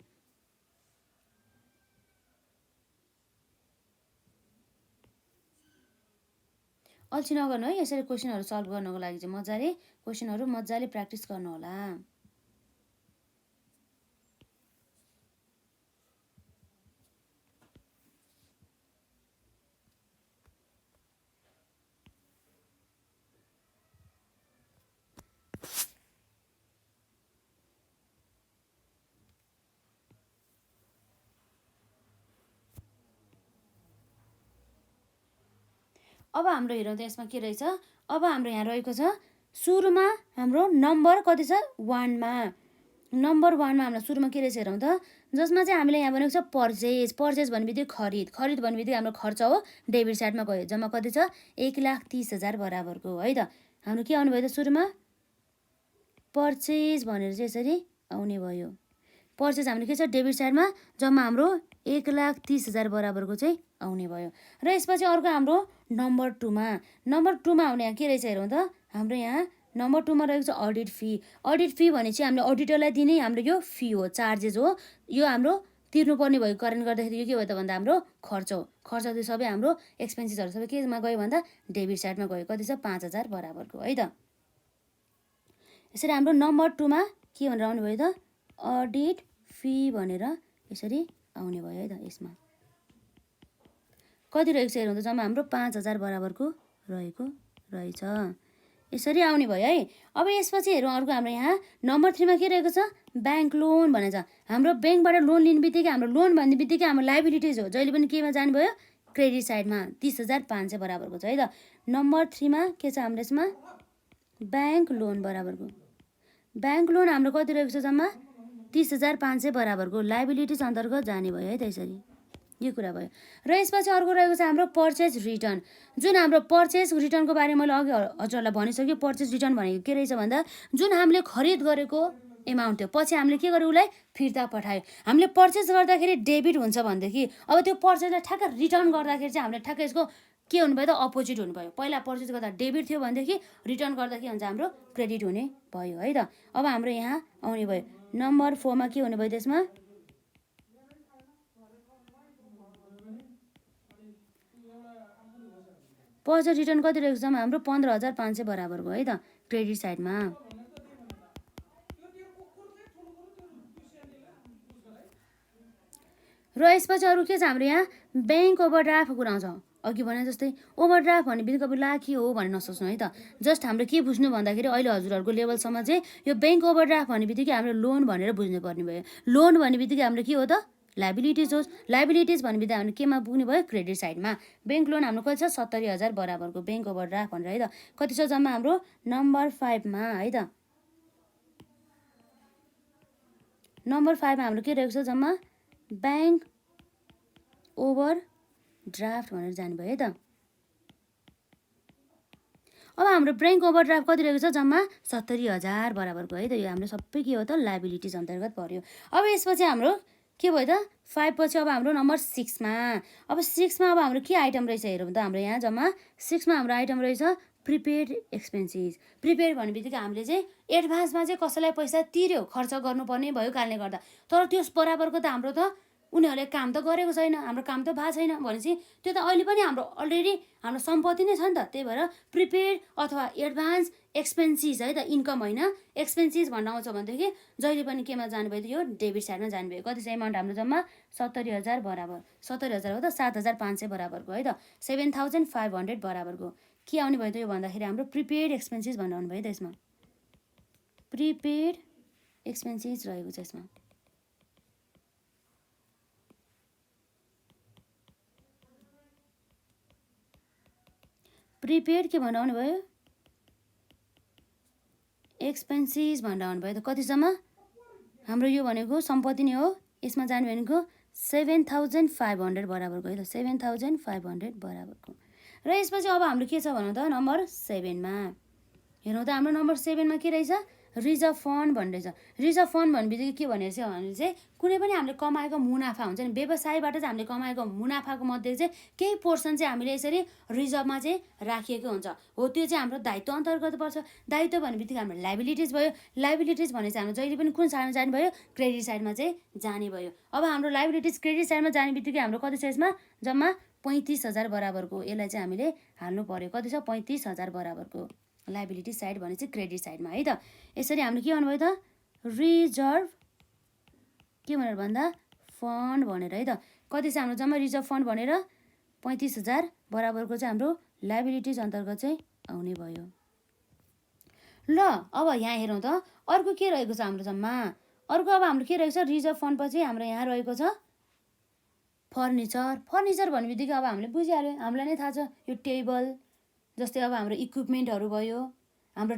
अल्छी नगर्नु है। यसरी क्वेसनहरू सल्भ गर्नको लागि चाहिँ मजाले प्र्याक्टिस गर्नु होला। अब हाम्रो हेरौँ त यसमा के रहेछ। अब हाम्रो यहाँ रहेको छ सुरुमा हाम्रो नम्बर कति छ? 1 मा। नम्बर 1 मा हाम्रो सुरुमा के रहेछ हेरौँ त। जसमा चाहिँ हामीले यहाँ भनेको छ पर्चेज। पर्चेज भन्ने बित्तिकै खरिद। खरिद भन्ने बित्तिकै हाम्रो खर्च हो, डेबिट साइडमा गयो। जम्मा कति छ? 1,30,000 बराबरको है त। हाम्रो के आउनु भयो त सुरुमा? पर्चेज भनेर चाहिँ यसरी आउने भयो। पर्चेज हाम्रो के छ? डेबिट साइडमा जम्मा हाम्रो 1,30,000 बराबरको चाहिँ आउने भयो। र यसपछि अर्को हाम्रो नम्बर 2 मा। नम्बर 2 मा आउने यहाँ के रहेछ हेरौँ त। हाम्रो यहाँ नम्बर 2 मा रहेको छ अडिट फी। अडिट फी भने चाहिँ हामीले अडिटरलाई दिने हाम्रो यो फी हो, चार्जेस हो। यो हाम्रो तिर्नुपर्ने भएको कारणले गर्दाखेरि यो के भयो त भन्दा हाम्रो खर्च हो। खर्च त्यो सबै हाम्रो एक्सपेन्सेसहरू सबै केमा गयो भन्दा डेबिट साइडमा गयो। कति छ? 5,000 बराबरको है त। यसरी हाम्रो नम्बर 2 मा के भनेर आउने भयो त? अडिट फी भनेर यसरी आउने भयो है त। यसमा कति रहेको छ हेरौँ त, जम्मा हाम्रो 5000 बराबरको रहेको रहेछ। यसरी आउने भयो है। अब यसपछि हेरौँ अर्को हाम्रो यहाँ नम्बर 3 मा के रहेको छ, ब्याङ्क लोन भनेको छ। हाम्रो ब्याङ्कबाट लोन लिने बित्तिकै हाम्रो लोन भन्ने बित्तिकै हाम्रो लाइबिलिटिज हो, जहिले पनि केमा जाने भयो, क्रेडिट साइडमा 30,500 बराबरको छ है त। नम्बर 3 मा के छ हाम्रो यसमा, ब्याङ्क लोन बराबरको, ब्याङ्क लोन हाम्रो कति रहेको छ, जम्मा 30,500 बराबरको लाइबिलिटिज अन्तर्गत जाने भयो है त। यसरी यो कुरा भयो। र यसपछि अर्को रहेको छ हाम्रो पर्चेज रिटर्न। जुन हाम्रो पर्चेज रिटर्नको बारेमा मैले अघि हजुरहरूलाई भनिसकेँ। पर्चेज रिटर्न भनेको के रहेछ भन्दा, जुन हामीले खरिद गरेको एमाउन्ट थियो, पछि हामीले के गर्यो, उसलाई फिर्ता पठायो। हामीले पर्चेज गर्दाखेरि डेबिट हुन्छ भनेदेखि अब त्यो पर्चेजलाई ठ्याक्क रिटर्न गर्दाखेरि चाहिँ हामीले ठ्याक्क यसको के हुनुभयो त, अपोजिट हुनुभयो। पहिला पर्चेज गर्दा डेबिट थियो भनेदेखि रिटर्न गर्दा के हुन्छ, हाम्रो क्रेडिट हुने भयो है त। अब हाम्रो यहाँ आउने भयो नम्बर 4 मा के हुने भयो त्यसमा, पर्चेज रिटर्न कति रहेको छ हाम्रो 15,500 बराबरको है त क्रेडिट साइडमा। र यसपछि अरू के छ हाम्रो यहाँ ब्याङ्क ओभरड्राफ्ट कुराउँछ। अघि भने जस्तै ओभरड्राफ्ट भन्ने बित्तिकै अब ला के हो भनेर नसोच्नु है त। जस्ट हाम्रो के बुझ्नु भन्दाखेरि अहिले हजुरहरूको लेभलसम्म चाहिँ यो ब्याङ्क ओभरड्राफ्ट भन्ने बित्तिकै हाम्रो लोन भनेर बुझ्नुपर्ने भयो। लोन भन्ने बित्तिकै हाम्रो के हो त, लाइबिलिटिज होस्। लाइबिलिटिज भन्ने बित्तिकै हाम्रो केमा पुग्ने भयो, क्रेडिट साइडमा। ब्याङ्क लोन हाम्रो कति छ, 70,000 बराबरको ब्याङ्क ओभरड्राफ्ट भनेर है त। कति छ जम्मा हाम्रो नम्बर 5 मा है त। नम्बर 5 मा हाम्रो के रहेको छ, जम्मा ब्याङ्क ओभरड्राफ्ट भनेर जाने भयो है त। अब हाम्रो ब्याङ्क ओभरड्राफ्ट कति रहेको छ, जम्मा 70,000 बराबरको है त। यो हाम्रो सबै के हो त, लाइबिलिटिज अन्तर्गत पर्यो। अब यसपछि हाम्रो के भयो त, 5 पछि अब हाम्रो नम्बर 6 मा। अब 6 मा अब हाम्रो के आइटम रहेछ हेरौँ त। हाम्रो यहाँ जम्मा 6 मा हाम्रो आइटम रहेछ प्रिपेड एक्सपेन्सेस। प्रिपेड भन्ने बित्तिकै हामीले चाहिँ एडभान्समा चाहिँ कसैलाई पैसा तिर्यो, खर्च गर्नुपर्ने भयो कारणले गर्दा। तर त्यस बराबरको त हाम्रो त उनीहरूले काम त गरेको छैन, हाम्रो काम त भएको छैन भनेपछि त्यो त अहिले पनि हाम्रो अलरेडी हाम्रो सम्पत्ति नै छ नि त। त्यही भएर प्रिपेड अथवा एडभान्स एक्सपेन्सेस है त, इन्कम होइन, एक्सपेन्सेस भन्न आउँछ भनेदेखि जहिले पनि केमा जानुभयो त, यो डेबिट साइडमा जानुभयो। कति छ एमाउन्ट हाम्रो जम्मा 70,000 बराबर, 70,000 हो त 7,500 बराबरको है त, 7,500 बराबरको के आउने भयो त यो भन्दाखेरि हाम्रो प्रिपेड एक्सपेन्सेस भनेर आउनु भयो त। यसमा प्रिपेड एक्सपेन्सेस रहेको छ। यसमा प्रिपेड के भनेर आउनु भयो, एक्सपेन्सेस भनेर आउनु भयो त। कतिसम्म हाम्रो यो भनेको सम्पत्ति नै हो, यसमा जाने भनेको 7,500 बराबरको है त, 7,500 बराबरको। र यसपछि अब हाम्रो के छ भनौँ त, नम्बर 7 मा हेरौँ त। हाम्रो नम्बर 7 मा के रहेछ, रिजर्भ फन्ड भन्ने रहेछ। रिजर्भ फन्ड भन्ने बित्तिकै के भनेर चाहिँ भने चाहिँ कुनै पनि हामीले कमाएको मुनाफा हुन्छ नि, व्यवसायबाट चाहिँ हामीले कमाएको मुनाफाको मध्ये चाहिँ केही पोर्सन चाहिँ हामीले यसरी रिजर्भमा चाहिँ राखिएको हुन्छ हो। त्यो चाहिँ हाम्रो दायित्व अन्तर्गत पर्छ। दायित्व भन्ने बित्तिकै हाम्रो लाइबिलिटिज भयो। लाइबिलिटिज भने चाहिँ हाम्रो जहिले पनि कुन साइडमा जाने भयो, क्रेडिट साइडमा चाहिँ जाने भयो। अब हाम्रो लाइबिलिटिज क्रेडिट साइडमा जाने बित्तिकै हाम्रो कति छ यसमा, जम्मा 35,000 बराबरको यसलाई चाहिँ हामीले हाल्नु पर्यो। कति छ, 35,000 बराबरको लाइबिलिटी साइड भने चाहिँ क्रेडिट साइडमा है त। यसरी हाम्रो के भन्नुभयो त, रिजर्भ के भनेर भन्दा फन्ड भनेर है त। कति छ हाम्रो जम्मा रिजर्भ फन्ड भनेर 35,000 बराबरको चाहिँ हाम्रो लाइबिलिटिज अन्तर्गत चाहिँ आउने भयो। ल अब यहाँ हेरौँ त अर्को के रहेको छ हाम्रो जम्मा। अर्को अब हाम्रो के रहेको छ, रिजर्भ फन्ड पछि हाम्रो यहाँ रहेको छ फर्निचर। फर्निचर भन्ने बित्तिकै अब हामीले बुझिहाल्यो, हामीलाई नै थाहा छ यो टेबल जस्तै अब हाम्रो इक्विपमेन्टहरू भयो, हाम्रो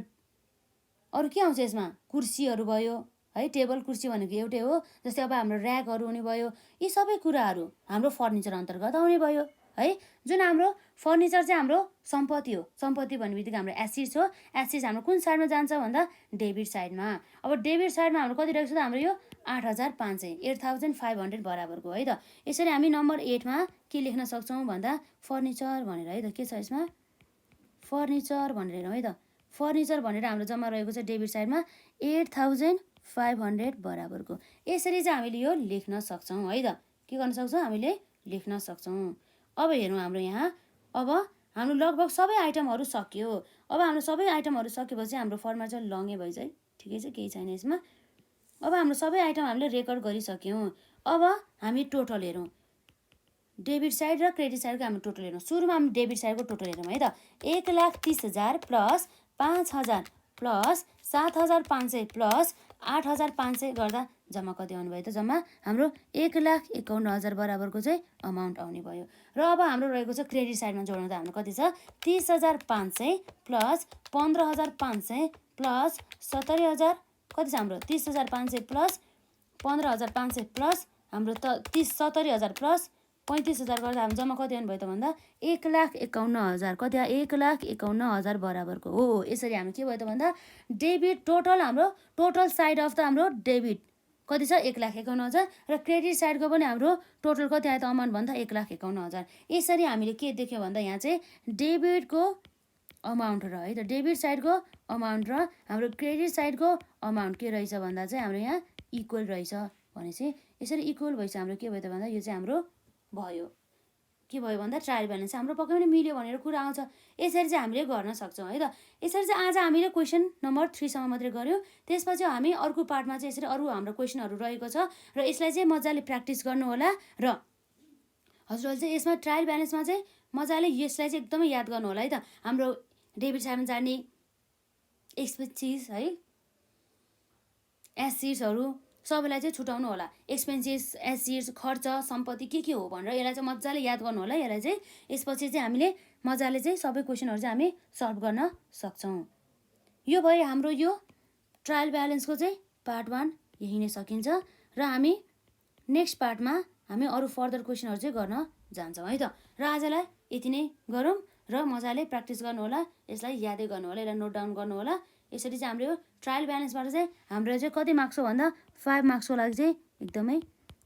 अरू के आउँछ यसमा, कुर्सीहरू भयो है। टेबल कुर्सी भनेको एउटै हो। जस्तै अब हाम्रो ऱ्याकहरू हुने भयो, यी सबै कुराहरू हाम्रो फर्निचर अन्तर्गत आउने भयो है। जुन हाम्रो फर्निचर चाहिँ हाम्रो सम्पत्ति हो। सम्पत्ति भन्ने बित्तिकै हाम्रो एसिड्स हो। एसिड्स हाम्रो कुन साइडमा जान्छ भन्दा डेबिट साइडमा। अब डेबिट साइडमा हाम्रो कति रहेको छ त, हाम्रो यो 8,500, 8,500 बराबरको है त। यसरी हामी नम्बर 8 मा के लेख्न सक्छौँ भन्दा फर्निचर भनेर है त। के छ यसमा, फर्निचर भनेर हेरौँ है त। फर्निचर भनेर हाम्रो जम्मा रहेको छ डेबिट साइडमा 8,500 बराबरको। यसरी चाहिँ हामीले यो लेख्न सक्छौँ है त। के गर्न सक्छौँ, हामीले लेख्न सक्छौँ। अब हेरौँ हाम्रो यहाँ, अब हाम्रो लगभग सबै आइटमहरू सक्यो। अब हाम्रो सबै आइटमहरू सकेपछि हाम्रो फर्ममा चाहिँ लङ्गे भइछ है, ठिकै छ, केही छैन यसमा। अब हाम्रो सबै आइटम हामीले रेकर्ड गरिसक्यौँ। अब हामी टोटल हेरौँ। डेबिट साइड र क्रेडिट साइडको हामी टोटल हेरौँ। सुरुमा हामी डेबिट साइडको टोटल हेरौँ है त। 1,30,000 प्लस 5,000 प्लस 7,500 प्लस 8,500 गर्दा जम्मा कति आउने भयो त? जम्मा हाम्रो 1,51,000 बराबरको चाहिँ अमाउन्ट आउने भयो। र अब हाम्रो रहेको छ क्रेडिट साइडमा जोड्नु त हाम्रो कति छ? 30,500 प्लस 15,500 प्लस 70,000 कति छ हाम्रो? 30,500 प्लस 15,500 प्लस हाम्रो त 70,000 प्लस 35,000 गर्दा हाम्रो जम्मा कति आउने भयो त भन्दा 1,51,000 कति आयो? 1,51,000 बराबरको हो। यसरी हामी के भयो त भन्दा डेबिट टोटल हाम्रो टोटल साइड अफ द हाम्रो डेबिट कति छ? 1,51,000 र क्रेडिट साइडको पनि हाम्रो टोटल कति आयो त अमाउन्ट भन्दा 1,51,000। यसरी हामीले के देख्यौँ भन्दा यहाँ चाहिँ डेबिटको अमाउन्ट र है त डेबिट साइडको अमाउन्ट र हाम्रो क्रेडिट साइडको अमाउन्ट के रहेछ भन्दा चाहिँ हाम्रो यहाँ इक्वल रहेछ भनेपछि यसरी इक्वल भएपछि हाम्रो के भयो त भन्दा यो चाहिँ हाम्रो भयो। के भयो भन्दा ट्रायल ब्यालेन्स हाम्रो पक्कै पनि मिल्यो भनेर कुरा आउँछ। यसरी चाहिँ हामीले गर्न सक्छौँ है त। यसरी चाहिँ आज हामीले क्वेसन नम्बर 3 सम्म मात्रै गऱ्यौँ। त्यसपछि हामी अर्को पार्टमा चाहिँ यसरी अरू हाम्रो क्वेसनहरू रहेको छ र यसलाई चाहिँ मजाले प्र्याक्टिस गर्नु होला र हजुरहरूले चाहिँ यसमा ट्रायल ब्यालेन्समा चाहिँ मजाले यसलाई चाहिँ एकदमै याद गर्नु होला है त। हाम्रो डेबिट साइडमा जाने एक्सपेन्सिस है एसिड्सहरू सबैलाई चाहिँ छुटाउनु होला। एक्सपेन्सिस एसिड्स खर्च सम्पत्ति के हो भनेर यसलाई चाहिँ मजाले याद गर्नु होला। यसलाई चाहिँ यसपछि चाहिँ हामीले मजाले चाहिँ सबै क्वेसनहरू चाहिँ हामी सल्भ गर्न सक्छौँ। यो भयो हाम्रो यो ट्रायल ब्यालेन्सको चाहिँ पार्ट 1 यही नै सकिन्छ र हामी नेक्स्ट पार्टमा हामी अरू फर्दर क्वेसनहरू चाहिँ गर्न जान्छौँ है त। र आजलाई यति नै गरौँ र मजाले प्र्याक्टिस गर्नु होला। यसलाई यादै गर्नु होला, यसलाई नोट डाउन गर्नु होला। यसरी चाहिँ हाम्रो ट्रायल ब्यालेन्सबाट चाहिँ हाम्रो चाहिँ कति मार्क्स हो भन्दा 5 मार्क्सको लागि चाहिँ एकदमै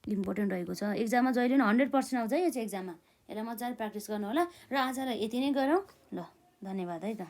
इम्पोर्टेन्ट रहेको छ। एक्जाममा जहिले पनि 100% आउँछ है यो चाहिँ एक्जाममा। यसलाई मजाले प्र्याक्टिस गर्नु होला र आजलाई यति नै गरौँ। ल धन्यवाद है त।